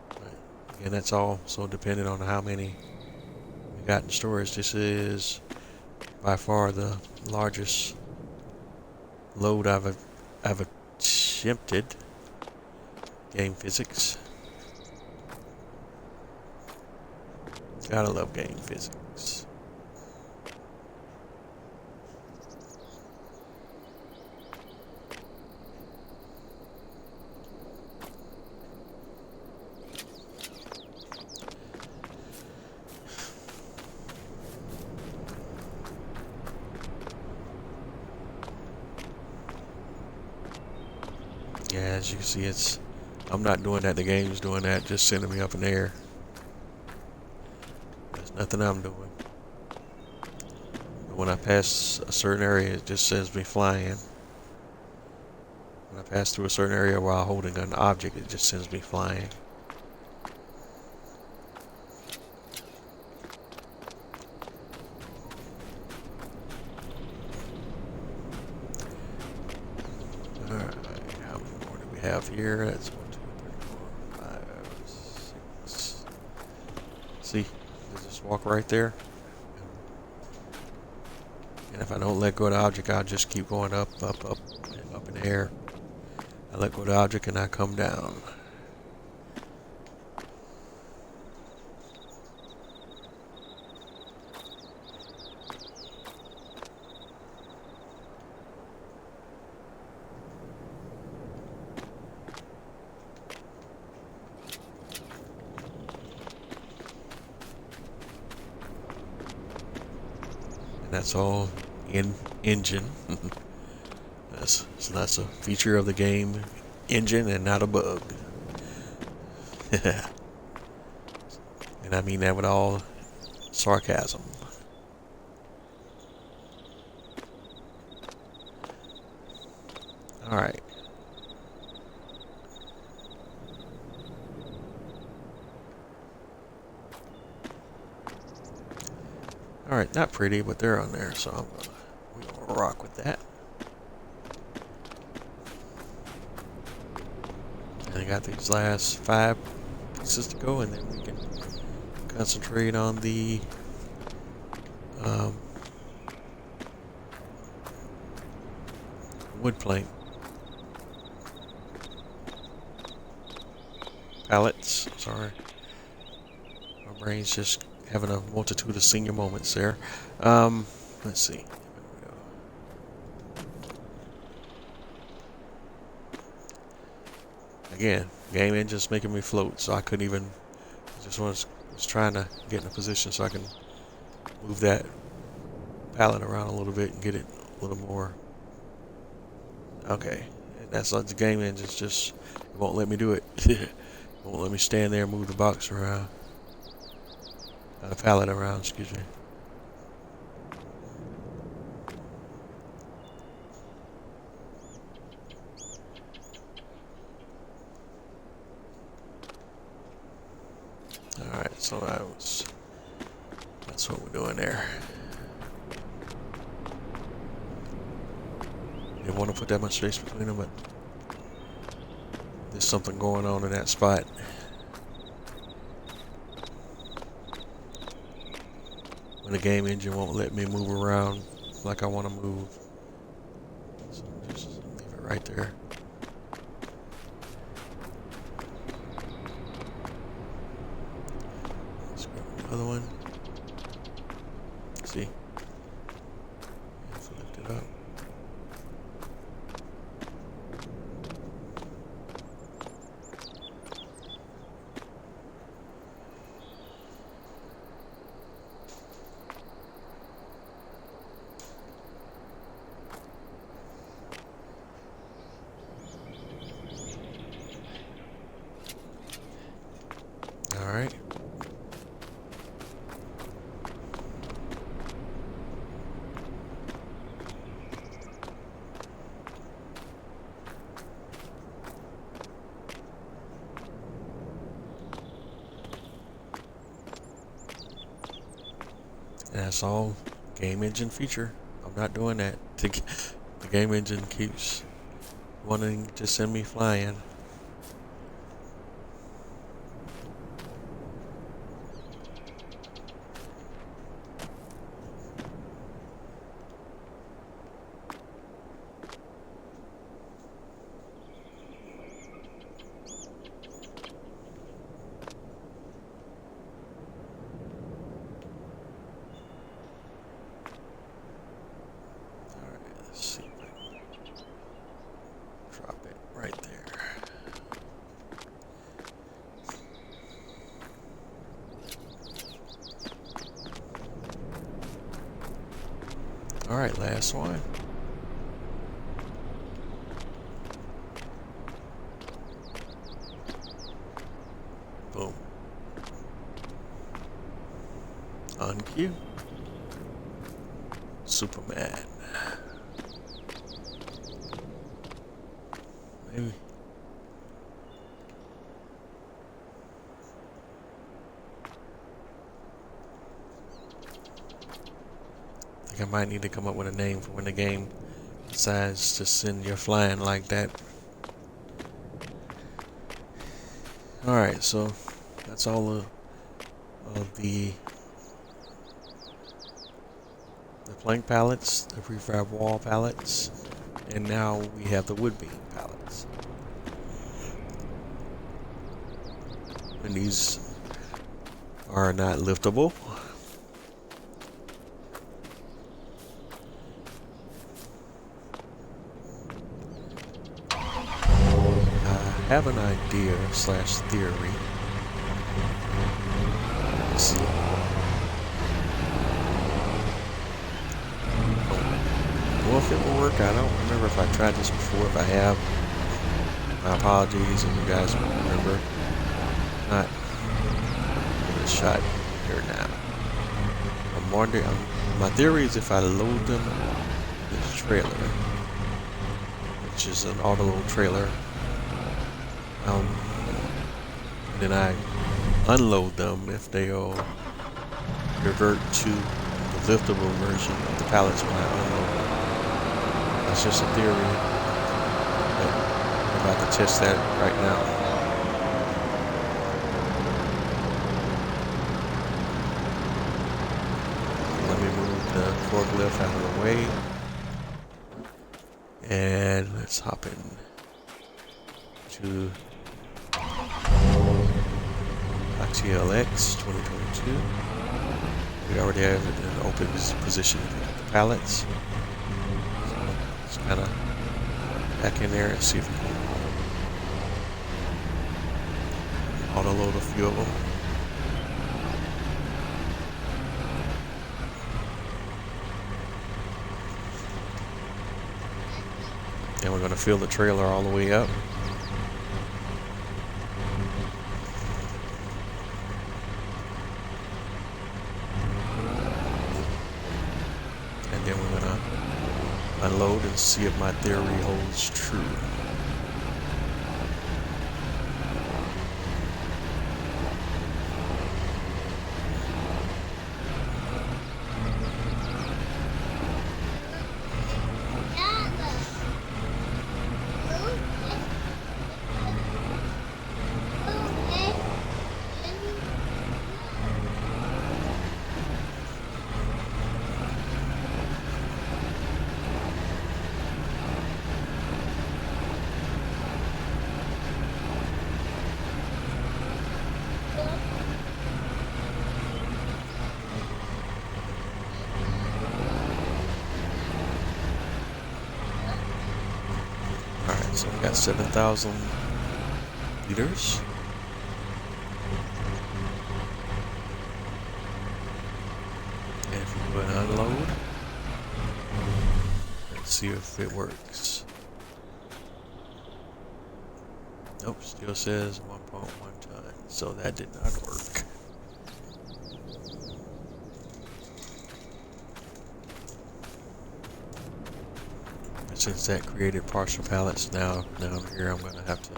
But again, that's all so dependent on how many we got in storage. This is by far the largest load I've attempted. Game physics. Gotta love game physics. Yeah, as you can see, I'm not doing that, the game's doing that, just sending me up in the air. There's nothing I'm doing. But when I pass a certain area, it just sends me flying. When I pass through a certain area while holding an object, it just sends me flying. Alright, how many more do we have here? That's 1, 2, 3, 4, 5, 6. See, there's this walk right there. And if I don't let go of the object, I'll just keep going up, up, up, and up in the air. I let go of the object and I come down. And that's all in engine. So that's a feature of the game engine and not a bug. And I mean that with all sarcasm. Alright. Alright, not pretty, but they're on there, so we're gonna rock with that. And I got these last 5 pieces to go, and then we can concentrate on the wood plank pallets. Sorry, my brain's just having a multitude of senior moments there. Let's see. Again, game engine's making me float, so I couldn't even. Just was trying to get in a position so I can move that pallet around a little bit and get it a little more. Okay, and that's like the game engine's just it won't let me do it. It won't let me stand there and move the box around. The pallet around, excuse me. Alright, so that's what we're doing there. Didn't want to put that much space between them, but there's something going on in that spot. When the game engine won't let me move around like I want to move. So just leave it right there. Let's grab another one. See? Let's lift it up. That's all game engine feature. I'm not doing that. The game engine keeps wanting to send me flying. Alright, last one. Boom. On cue. Superman. Maybe. I might need to come up with a name for when the game decides to send you flying like that. Alright, so that's all of the plank pallets, the prefab wall pallets, and now we have the wood beam pallets. And these are not liftable. I have an idea slash theory. Let's see. Well, if it will work, I don't remember if I tried this before. If I have, my apologies if you guys don't remember. Not give it a shot here now. I'm wondering, my theory is if I load them in this trailer, which is an auto-load trailer, then I unload them, if they'll revert to the liftable version of the pallets when I unload them. That's just a theory, but I'm about to test that right now. Let me move the forklift out of the way, and let's hop in to XSX 2022. We already have it in an open position for the pallets. So let's kind of back in there and see if we can auto load a few of them. And we're going to fill the trailer all the way up. And then we're going to unload and see if my theory holds true. So we got 7,000 liters. And if we go and unload, let's see if it works. Nope, still says 1.1 ton, so that did not work. Since that created partial pallets, now down here I'm going to have to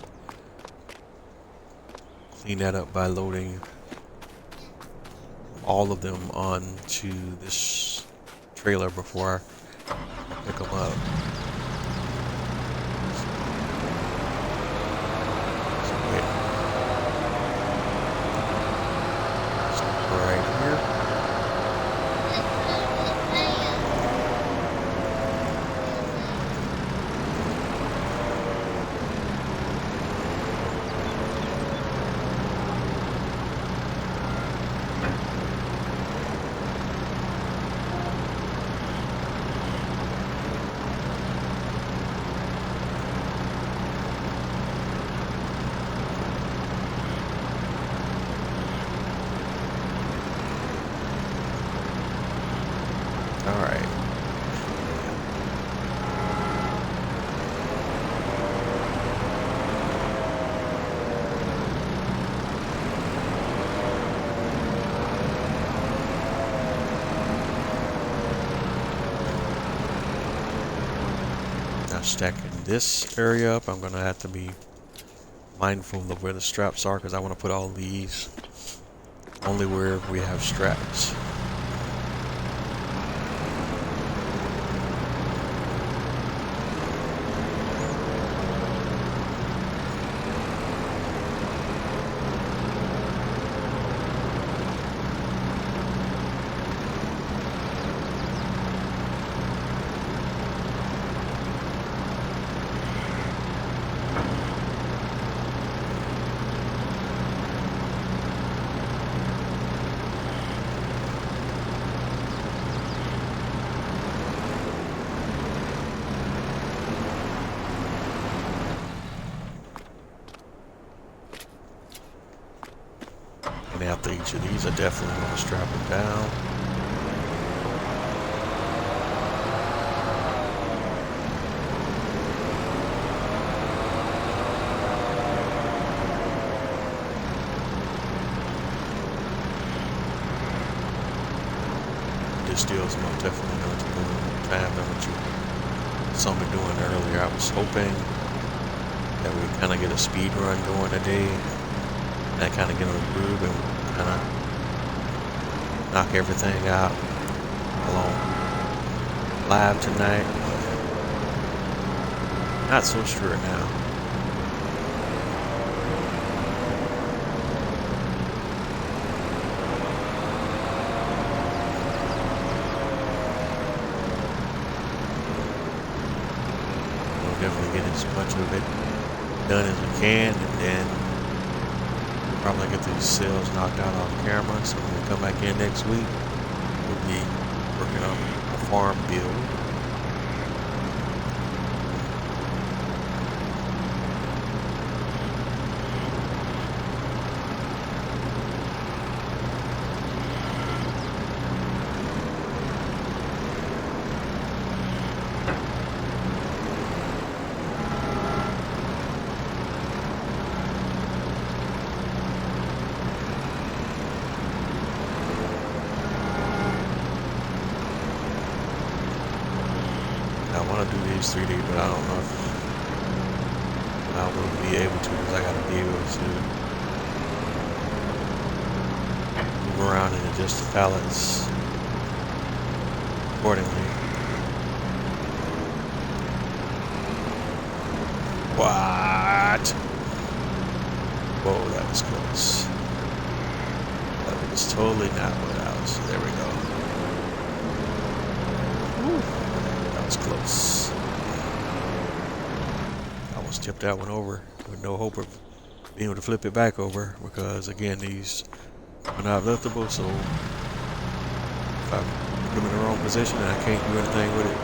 clean that up by loading all of them onto this trailer before I pick them up. So right here. All right. Now stacking this area up, I'm gonna have to be mindful of where the straps are because I want to put all these only where we have straps. And after each of these, I definitely want to strap them down. This deal is most definitely going to move in time than what you saw me doing earlier. I was hoping that we kind of get a speed run going today. And kind of get on the groove and kind of knock everything out along live tonight, but not so sure now. We'll definitely get as much of it done as we can, and then probably get these cells knocked out off camera, so when we come back in next week, we'll be working on a farm build. I want to do these 3D, but I don't know if I will be able to, because I got to be able to move around and adjust the pallets accordingly. What? Whoa, that was close. That was totally not what I was. There we go. Whew. Close. I almost tipped that one over with no hope of being able to flip it back over, because again, these are not liftable, so if I put them in the wrong position and I can't do anything with it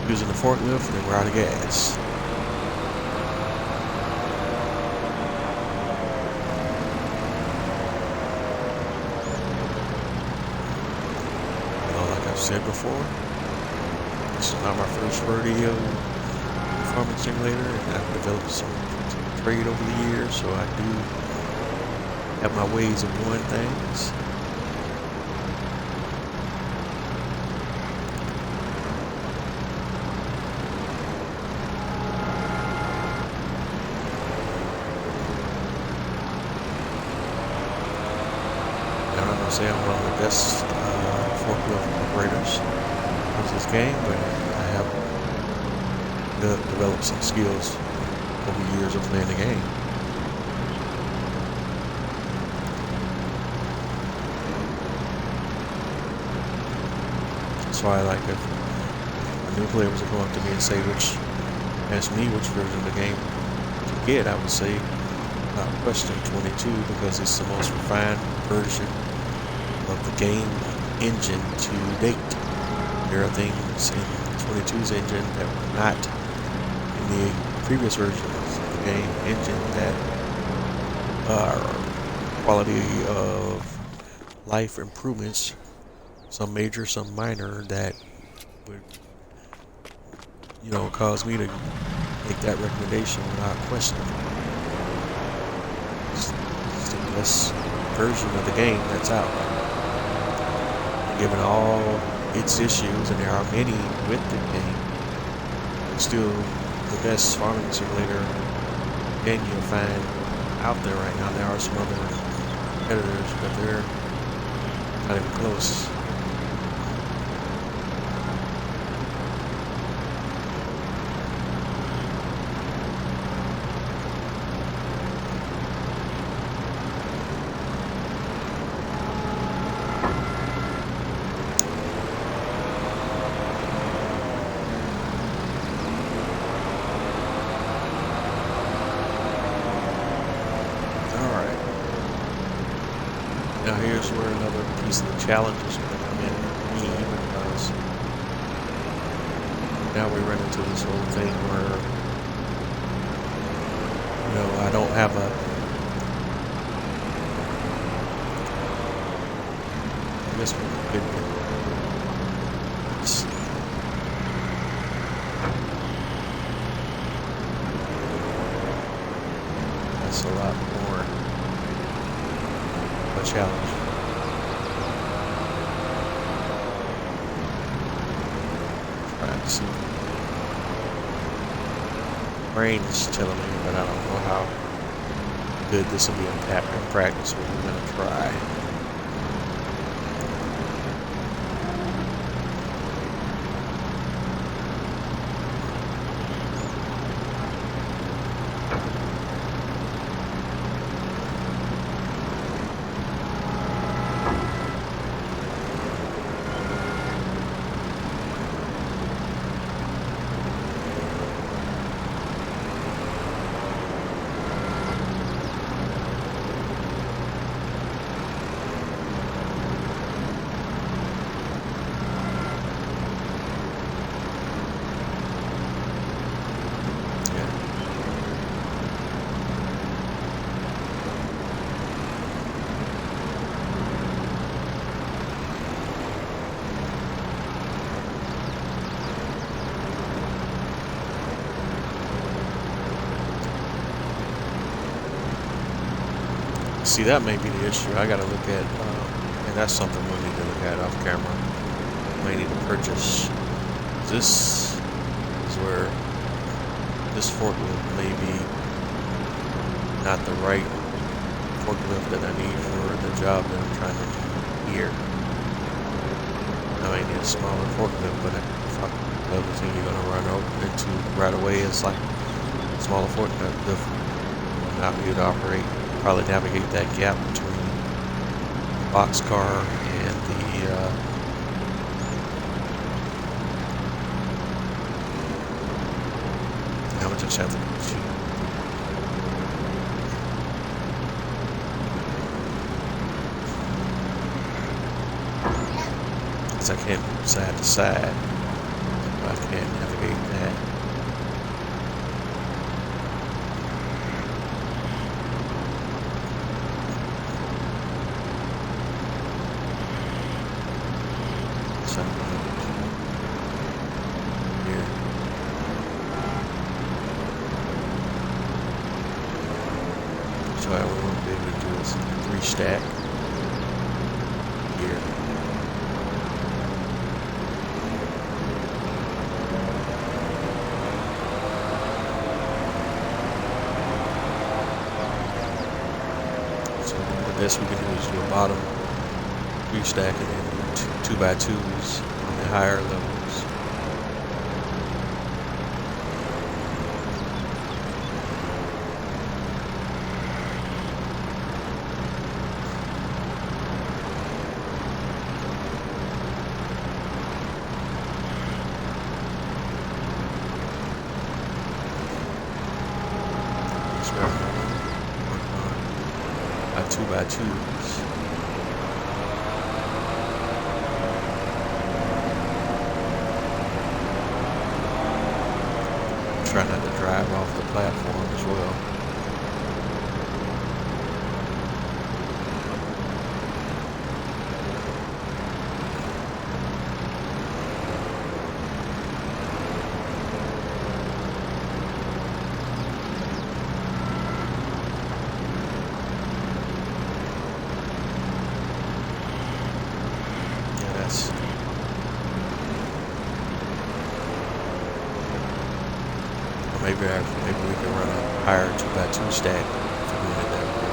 using the forklift, then we're out of gas. Well, like I've said before, this is not my first rodeo farming simulator, and I've developed some trade over the years, so I do have my ways of doing things. say I'm one of the best forklift operators of this game, but I have developed some skills over years of playing the game. That's why, like, if a new player was to come up to me and ask me which version of the game to get, I would say question 22, because it's the most refined version of the game engine to date. There are things in 22's engine that were not in the previous versions of the game engine that are quality of life improvements, some major, some minor, that would, you know, cause me to make that recommendation without question. It's the best version of the game that's out. And given all its issues, and there are many with the game, it's still the best farming simulator game you'll find out there right now. There are some other competitors, but they're not even close. Now here's where another piece of the challenge is going to come in for me, because now we run into this whole thing where, you know, I don't have I guess we could, let's see. That's a lot more of a challenge. Trying to see. Brain is telling me, but I don't know how good this will be in practice, but we're going to try. See, that may be the issue. I gotta look at, and that's something we'll need to look at off camera. We may need to purchase. This is where this forklift may be not the right forklift that I need for the job that I'm trying to do here. I may need a smaller forklift, but the other thing you're gonna run over into right away is like a smaller forklift will not be able to operate. Probably navigate that gap between the box car and the now we just have to because I can't move side to side, but I can't navigate that. So what we want to be able to do is 3-stack here. So with this we can do is do a bottom restack and then do two by twos on the higher levels. Two by twos. Try not to drive off the platform as well. Maybe we can run a higher 2x2 stack if we're doing it that way.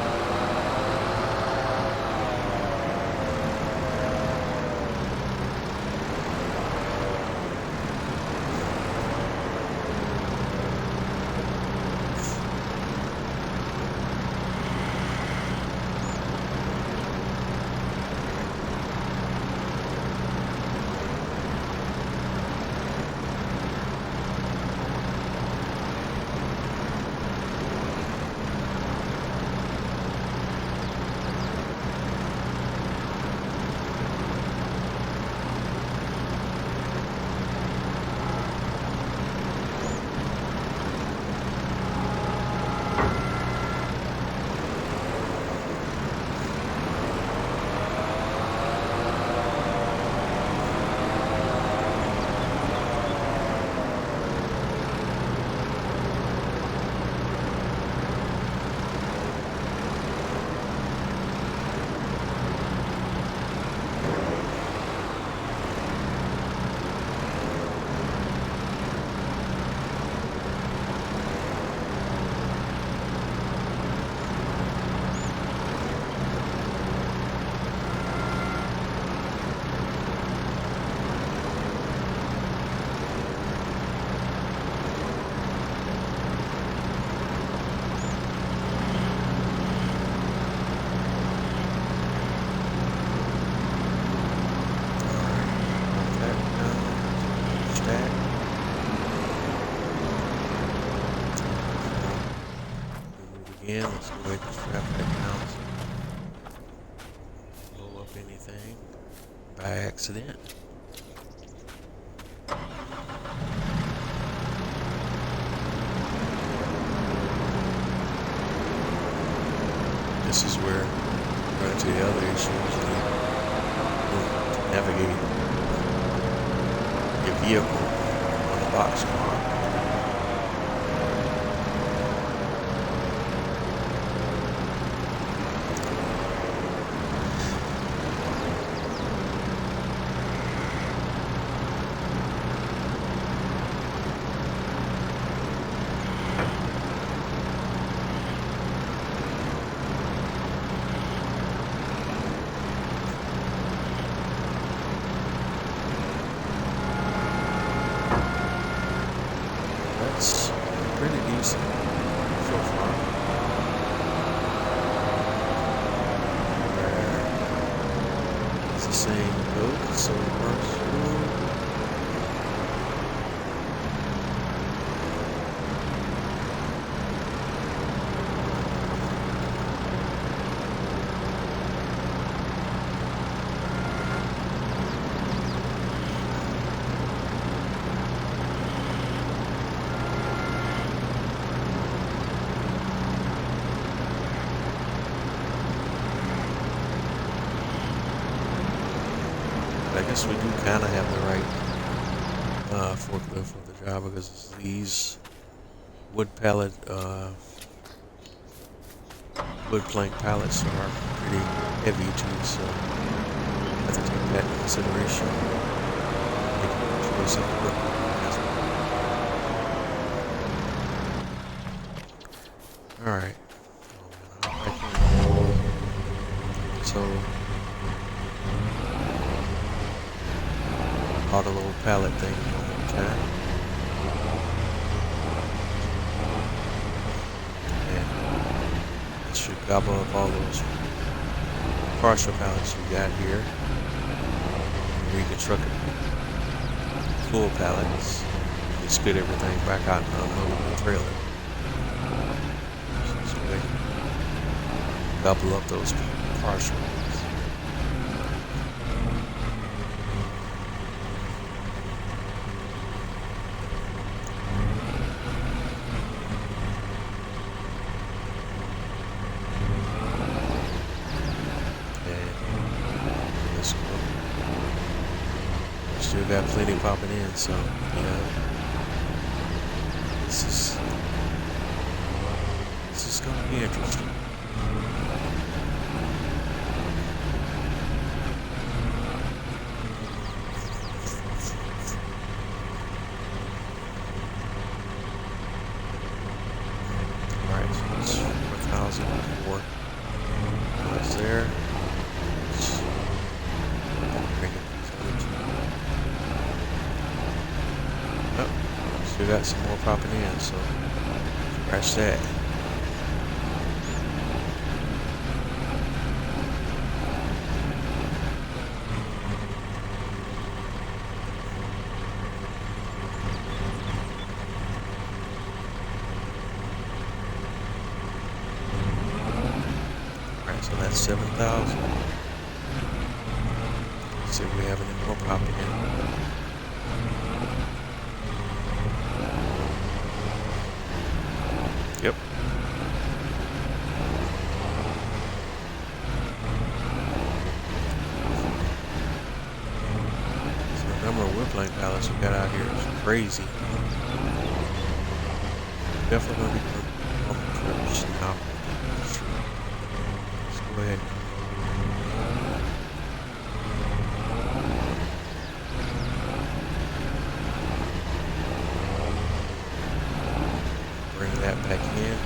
Let's go ahead and strap that down so blow up anything by accident. This is where we run into the other issues to navigate your vehicle on a boxcar. That's pretty decent so far. It's the same boat, so it works through. I guess we do kind of have the right forklift for the job because these wood pallet, wood plank pallets are pretty heavy too, so I have to take that into consideration. Make a choice of equipment. All right. So auto load pallet thing one more time. And it should gobble up all those partial pallets we got here. Reconstruct full pallets. We spit everything back out and unload the trailer. So we gobble up those partial ones. Still got plenty popping in, so yeah, this is gonna be interesting. All right, so it's 4,004. What's there? We got some more popping in, so scratch that. Alright, so that's 7,000. Let's see if we have any more popping in. Yep. So the number of whip link pallets we got out here is crazy. Definitely gonna be on the trips now. Let's go ahead. Bring that back in.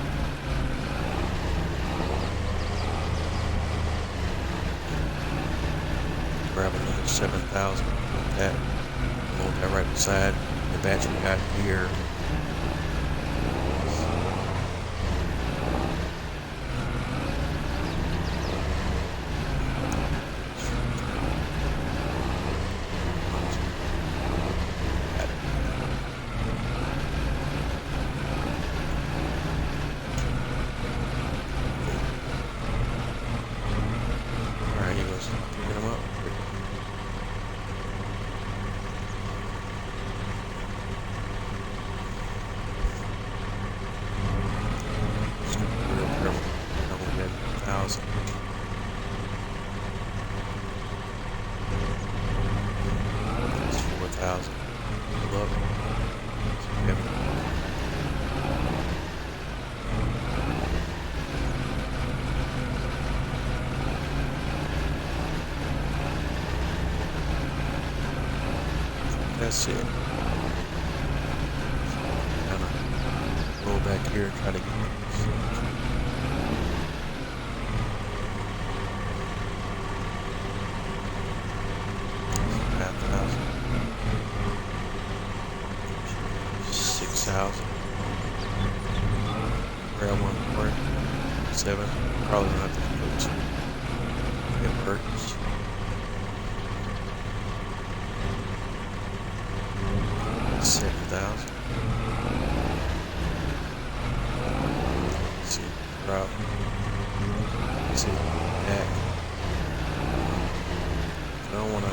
Grab another 7,000. That. Load that right beside the batch we got here. That's 4,000. Love it. Yep. That's it. Kind of roll back here and try to get this. 6,000. Grab one more. 7. Probably gonna have to go to get purchase. 7,000. Let's see. Drop. Let's see. Back. I don't want to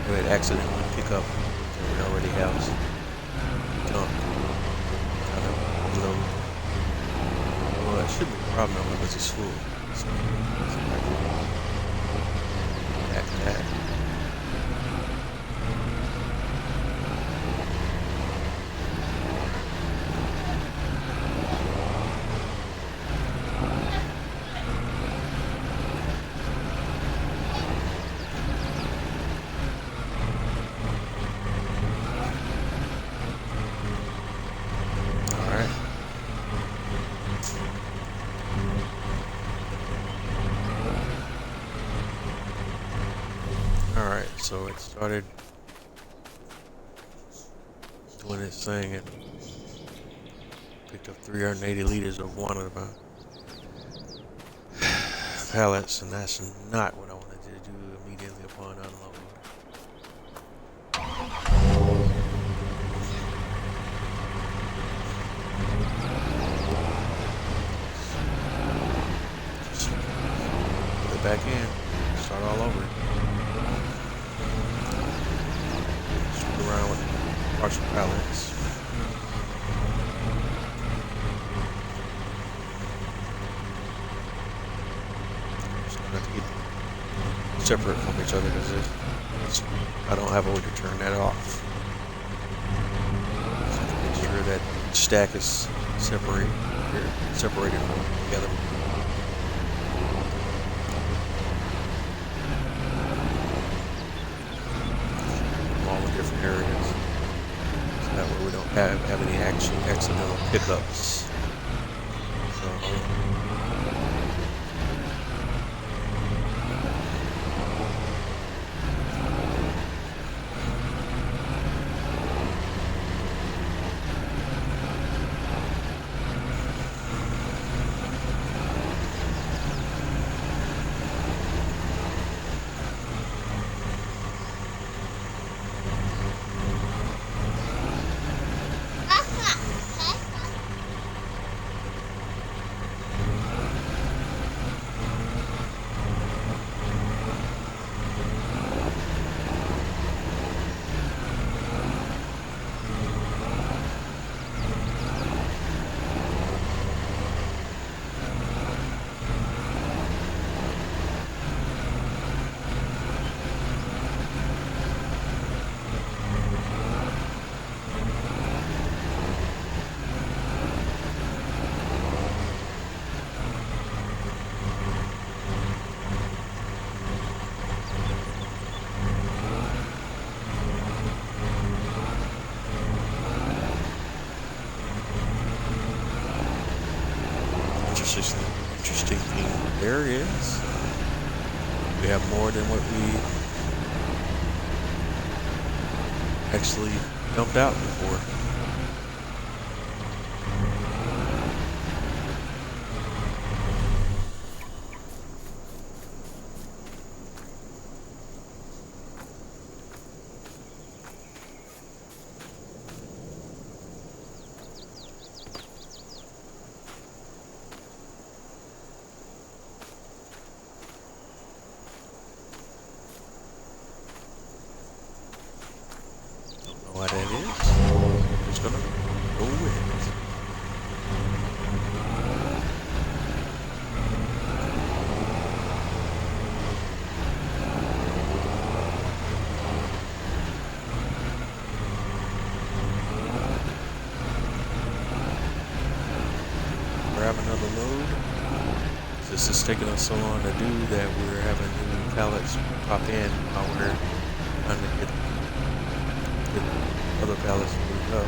go ahead accidentally pick up what we already have. Dump. Kind of reload. Well, that shouldn't be a problem because it's full. So, back that. Alright, so it started doing its thing and picked up 380 liters of one of my pallets, and that's not what I wanted to do immediately upon unload. Just put it back in, start all over. Screw around with partial pallets. Have to get separate from each other because I don't have a way to turn that off. So make sure that each stack is separated from together. From all the different areas, so that way we don't have any accidental pickups. So. Interesting thing there is we have more than what we actually dumped out before. What that is, I'm just gonna go with it. Grab another load. This is taking us so long to do that we're having new pallets pop in while we're trying to get other pallets moved up.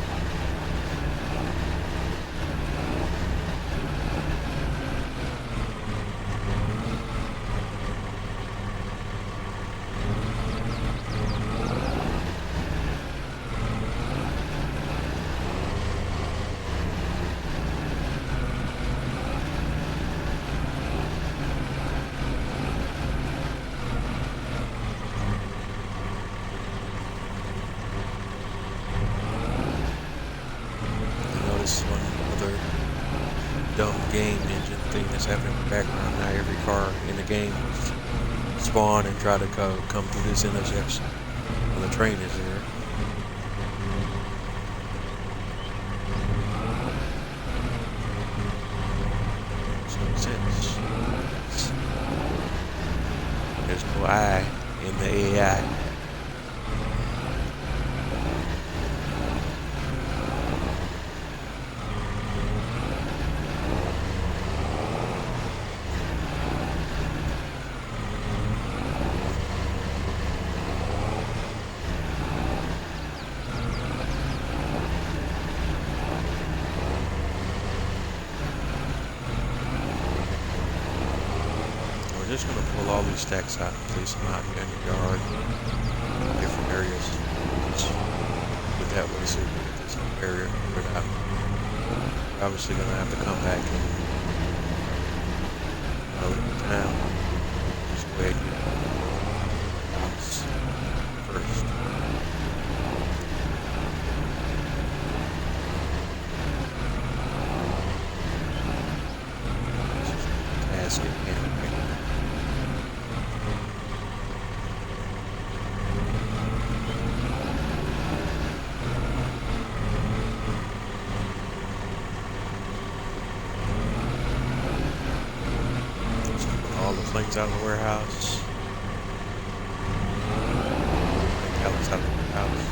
This is one other dumb game engine thing that's happening in the background. Now every car in the game spawn and try to come through this intersection when the train is there. Makes no sense. There's no I in the AI. We're just going to pull all these stacks out and place them out here in the yard, different areas. Just put that way so we can get this some area figured out. We're obviously gonna have to come back and leave the town. Just go ahead and get the house first. Task at hand, right? All the things out of the warehouse. Pallets out of the warehouse.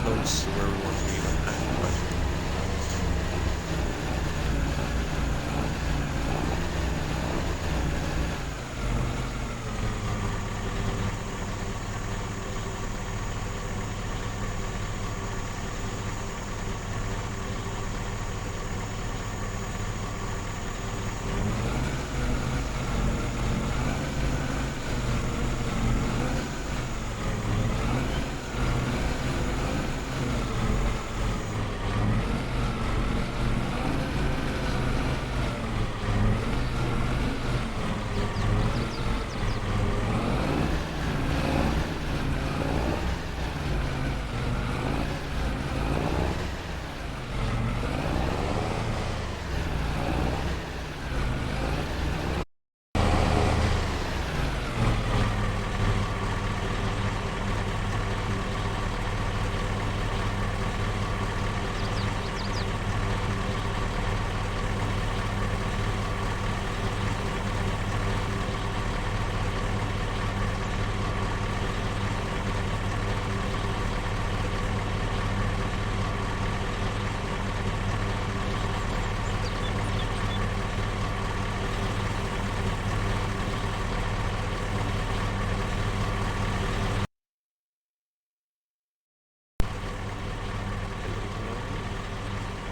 Close to where we want to be on that.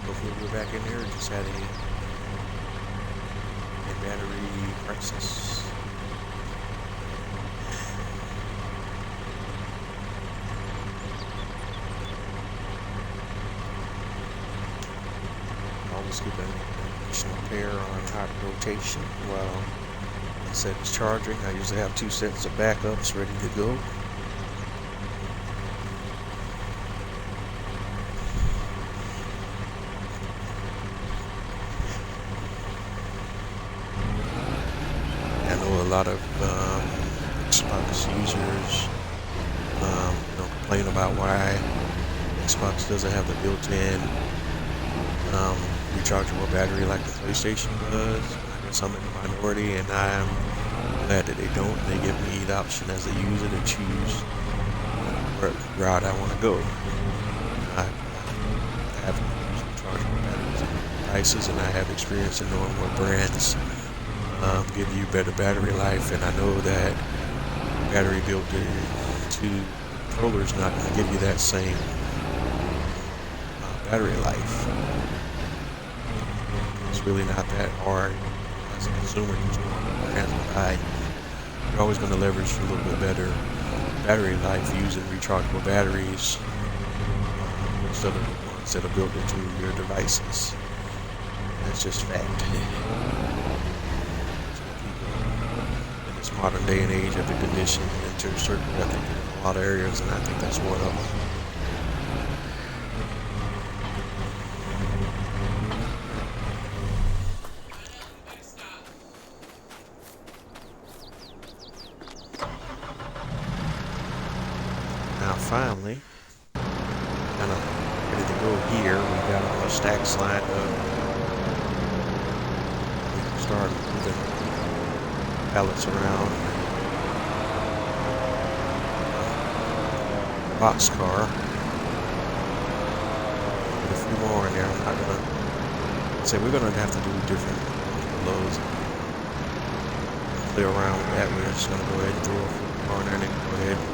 Hopefully we're back in there. Just had a battery crisis. Always keep an additional pair on hot rotation while the set is charging. I usually have 2 sets of backups ready to go. A lot of Xbox users complain about why Xbox doesn't have the built-in rechargeable battery like the PlayStation does. I guess I'm in the minority, and I'm glad that they don't. They give me the option as a user to choose what route I want to go. I have used rechargeable batteries in devices, and I have experience in knowing what brands give you better battery life, and I know that battery built into controller is not going to give you that same battery life. It's really not that hard as a consumer to choose one brand, but you're always going to leverage a little bit better battery life using rechargeable batteries instead of the ones that are built into your devices. That's just fact. Modern day and age of the condition into certain, I think, in a lot of areas, and I think that's one of them. Now finally, kind of ready to go here. We got all our stacks lined up. We can start moving pallets around. Boxcar. Put a few more in there. I'm not gonna say we're gonna have to do different loads. Clear around with that. We're just gonna go ahead and throw a few more in there and then go ahead and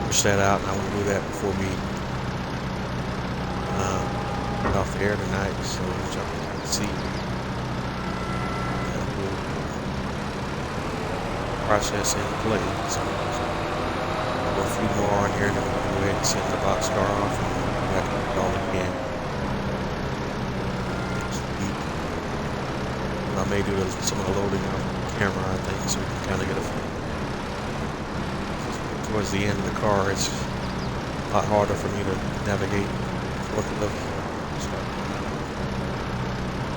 push that out. And I want to do that before we get off the air tonight. So which I can see. Process in play. So a few more on here, and then we're going to go ahead and send the boxcar off and go back and call it again. I may do some of the loading off the camera, I think, so we can kind of get a feel. Towards the end of the car, it's a lot harder for me to navigate forklift.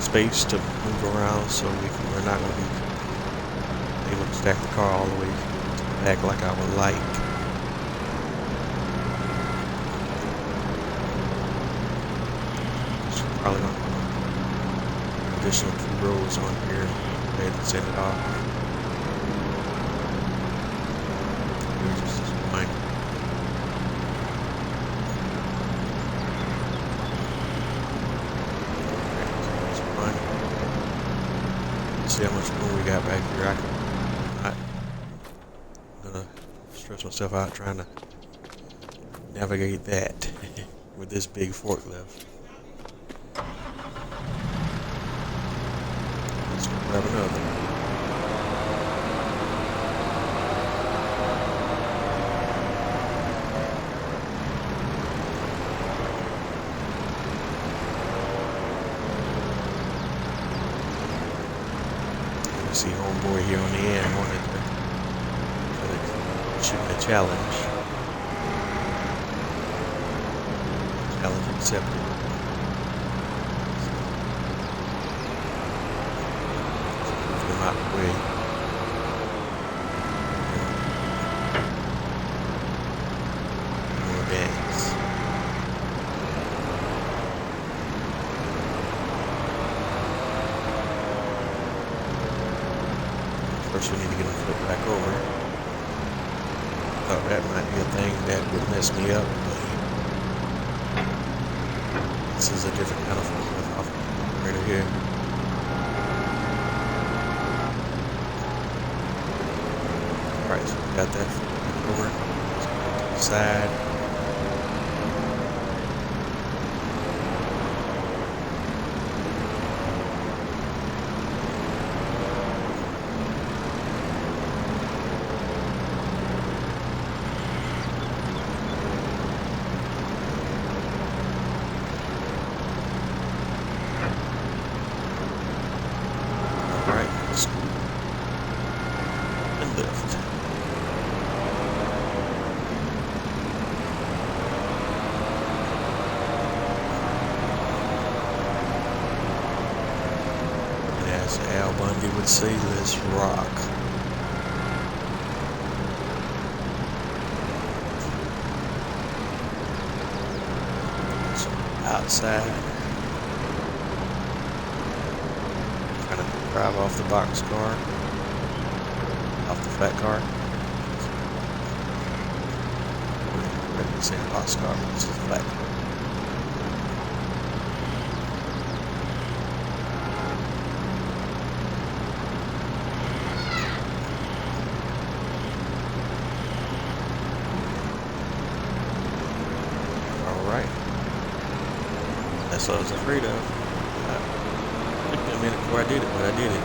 Space to move around, so we're not going to be able to stack the car all the way back like I would like. Probably not additional 2 rows on here. Go ahead and send it off. Here's just one. See how much more we got back here. I'm gonna stress myself out trying to navigate that with this big forklift. Let's grab another. You see homeboy here on the end wanted to shoot a challenge. Challenge accepted. Out the way. More bags. First we need to get them flipped back over. Thought that might be a thing that would mess me up, but this is a different kind of forklift right here. Alright, so we got that over. Let's go to the side. Alright, let's go and lift. Al Bundy would say, let's rock. So outside, trying to drive off the box car, off the flat car. Ready to say box car, but this is flat car. That's what I was afraid of. It took me a minute before I did it, but I did it.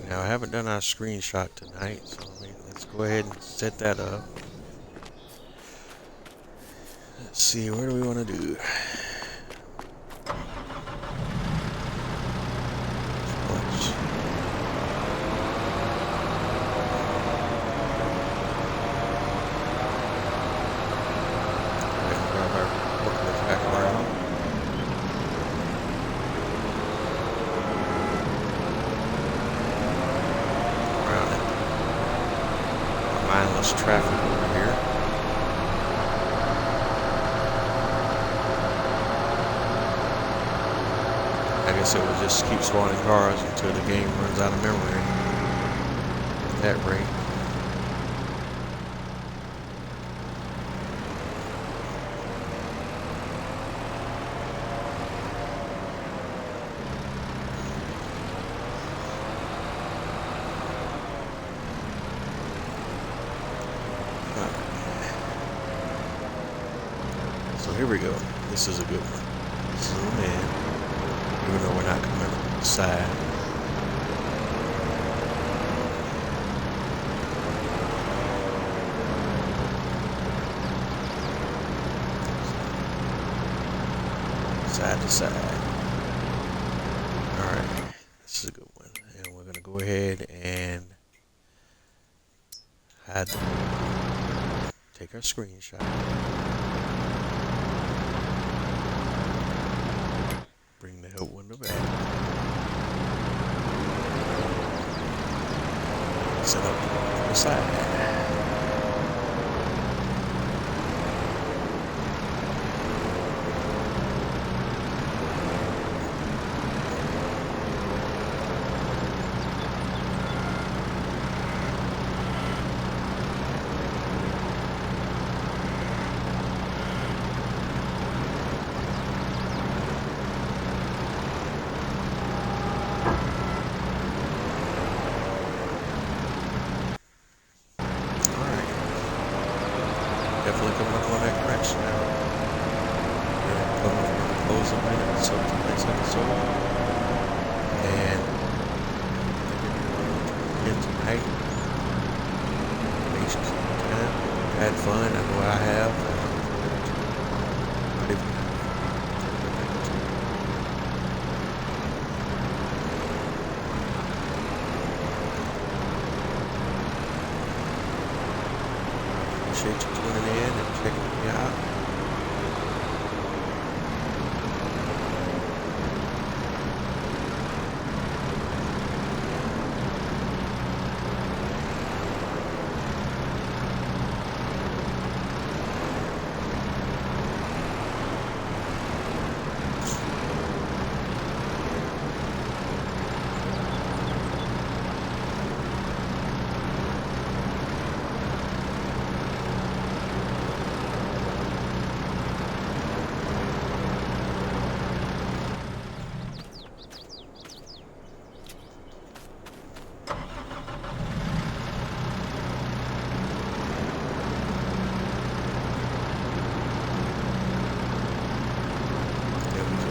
Now I haven't done our screenshot tonight, so let's go ahead and set that up. Let's see, where do we want to do? Mindless traffic over here. I guess it will just keep spawning cars until the game runs out of memory at that rate. So here we go. This is a good one. Zoom in. Even though we're not coming from the side. Side to side. Alright. This is a good one. And we're going to go ahead and hide the, take our screenshot. Bring the help window back. Set up to the side. Definitely coming up on that crash now. We're coming from the closing minutes of tonight's episode. And again tonight. Nations of the time. Had fun. I know I have. Not even appreciate you tuning in and checking me out.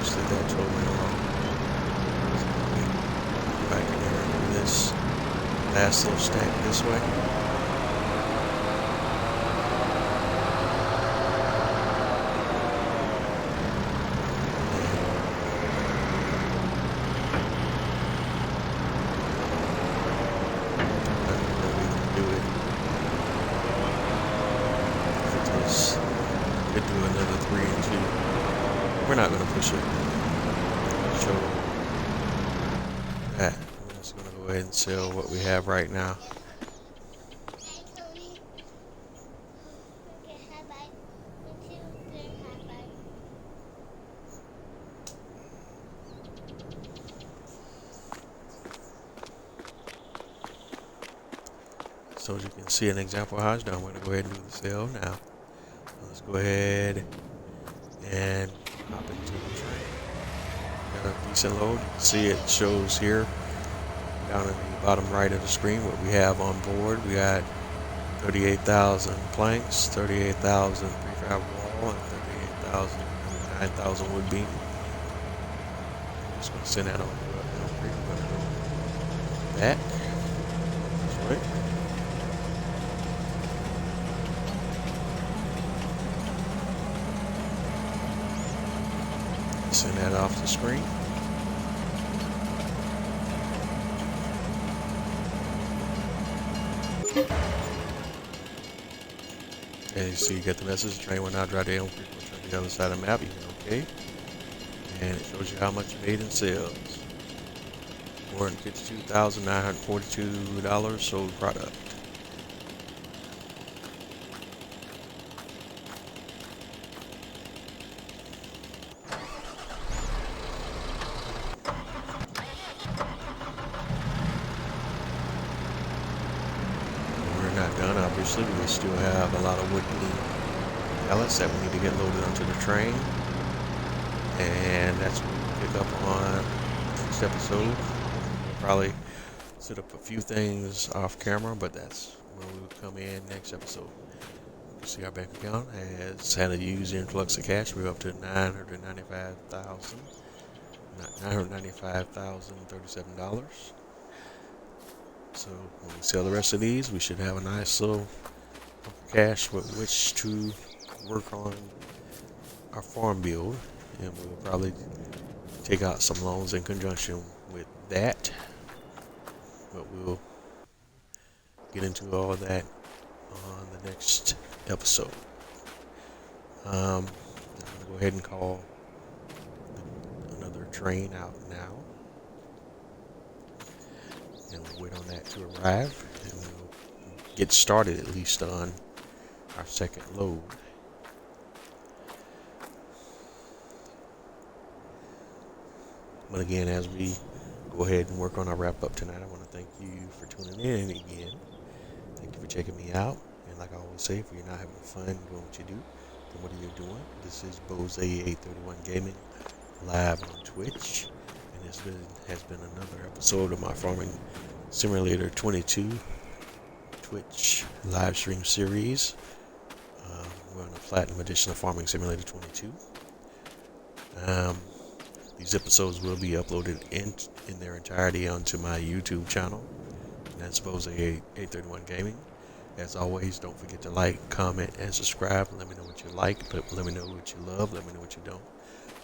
That told me wrong. Back in here and do this last little stack this way. Could do another 3 and 2. We're not going to push it. Show that. I'm just going to go ahead and sell what we have right now. So as you can see an example of how it's done, I'm going to go ahead and do the sale now. So let's go ahead and hop into the train. Got a decent load. You can see it shows here down in the bottom right of the screen what we have on board. We got 38,000 planks, 38,000 prefab wall, and 9,000 wood beam. I'm just going to send that on to back. Erasing that off the screen. And you see, you get the message: train will now drive down on the other side of the map. You hit OK, and it shows you how much you made in sales. $452,942 sold product. We're not done, obviously. We still have a lot of wood-beam pellets that we need to get loaded onto the train, and that's what we'll pick up on next episode. We'll probably set up a few things off camera, but that's where we'll come in next episode. You see, our bank account has had a huge influx of cash. We're up to $995,037. So when we sell the rest of these, we should have a nice little cash with which to work on our farm build, and we'll probably take out some loans in conjunction with that, but we'll get into all of that on the next episode. I'm going to go ahead and call another train out now, and we'll wait on that to arrive, and we'll get started at least on our second load. But again, as we go ahead and work on our wrap up tonight, I want to thank you for tuning in again. Thank you for checking me out. And like I always say, if you're not having fun doing what you do, then what are you doing? This is Bose831 Gaming live on Twitch, and this has been another episode of my Farming Simulator 22 Twitch live stream series. We're on the Platinum Edition of Farming Simulator 22. These episodes will be uploaded in their entirety onto my YouTube channel. And that's Bose831 Gaming. As always, don't forget to like, comment, and subscribe. Let me know what you like, but let me know what you love, let me know what you don't.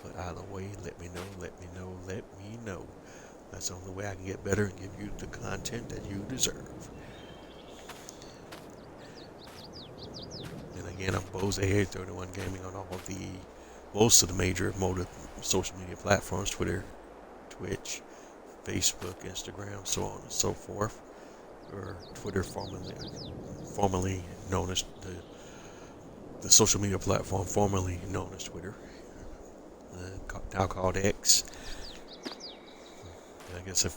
But either way, let me know, let me know, let me know. That's the only way I can get better and give you the content that you deserve. And again, I'm Bose831 Gaming on most of the major social media platforms: Twitter, Twitch, Facebook, Instagram, so on and so forth. Or Twitter, formerly known as the social media platform formerly known as Twitter, now called X. And I guess if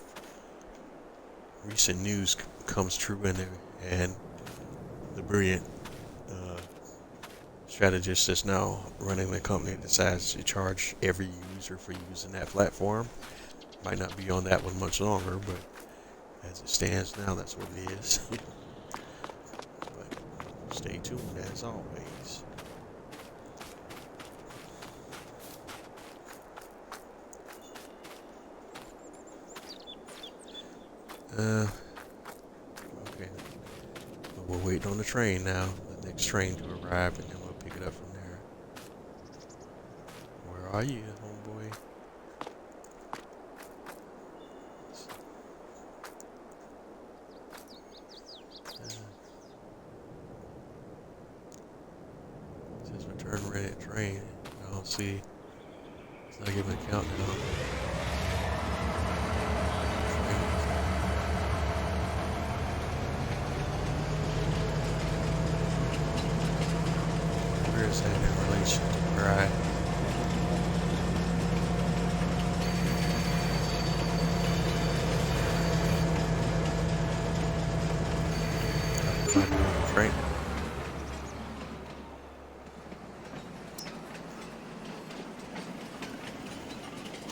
recent news comes true in there, and the brilliant strategist that's now running the company decides to charge every user for using that platform, might not be on that one much longer, but as it stands now, that's what it is. But stay tuned as always. Okay. But we're waiting on the train now, the next train to arrive, and then we'll pick it up from there. Where are you, homeboy? It says return ready train. I don't see. It's not giving a countdown. Where is that in relation to where I? Train.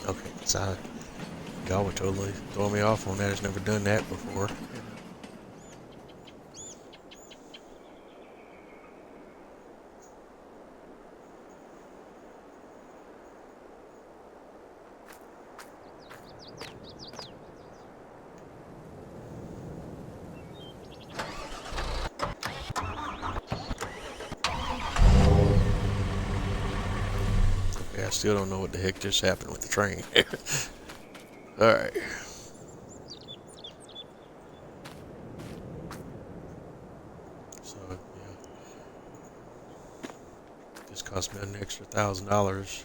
Okay, so y'all were totally throwing me off on that. I've never done that before. I I still don't know what the heck just happened with the train. Alright. So, yeah. This cost me an extra $1,000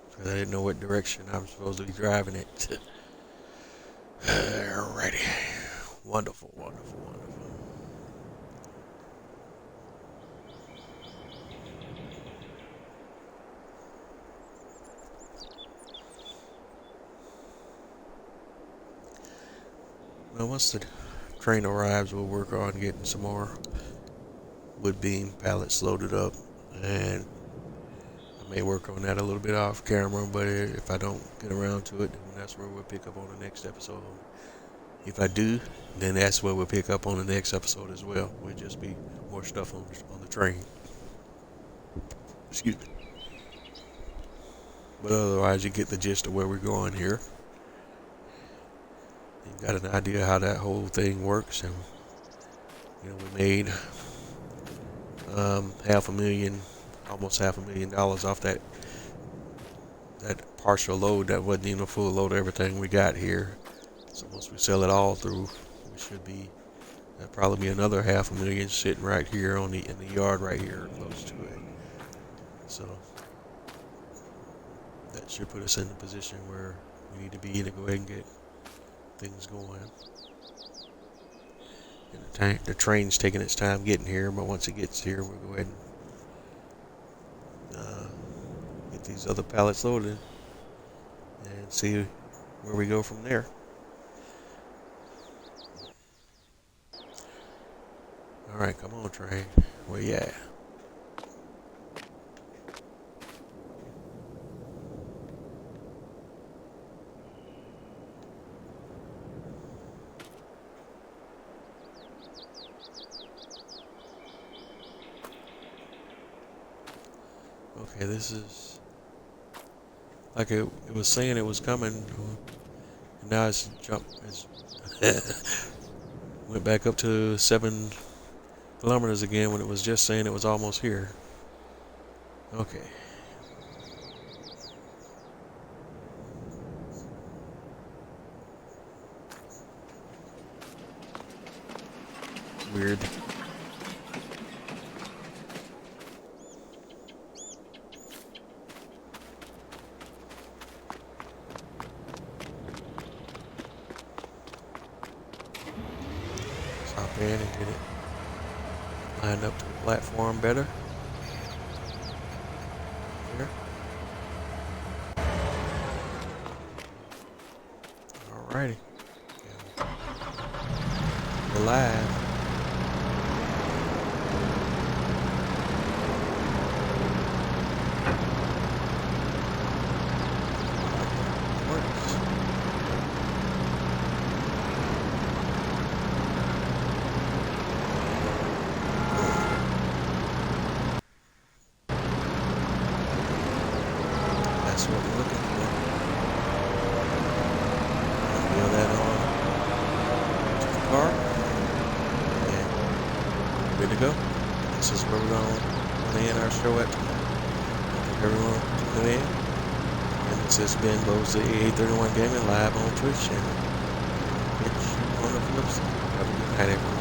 because I didn't know what direction I'm supposed to be driving it. Alrighty. Wonderful, wonderful, wonderful. Well, once the train arrives, we'll work on getting some more wood beam pallets loaded up, and I may work on that a little bit off camera, but if I don't get around to it, then that's where we'll pick up on the next episode. If I do, then that's where we'll pick up on the next episode as well. We'll just be more stuff on the train. Excuse me. But otherwise, you get the gist of where we're going here. You've got an idea how that whole thing works, and we made almost $500,000 off that partial load. That wasn't even a full load of everything we got here. So once we sell it all through, we should be probably be another $500,000 sitting right here in the yard right here close to it. So that should put us in the position where we need to be to go ahead and get things going. And the train's taking its time getting here, but once it gets here, we'll go ahead and get these other pallets loaded and see where we go from there. Alright, come on, train. Where you at? Okay, this is like it was saying it was coming, and now it's jumped. Went back up to 7 kilometers again when it was just saying it was almost here. Okay. Weird. Stop in and get it lined up to the platform better. Here. Alrighty. We're live. That's what we're looking for. Wheel that on to the car, and good to go. This is where we're going to end our show at tonight. Thank everyone for tuning in. And this has been Bo's the 831 Gaming live on Twitch, and catch you on the flip side. Have a good night, everyone.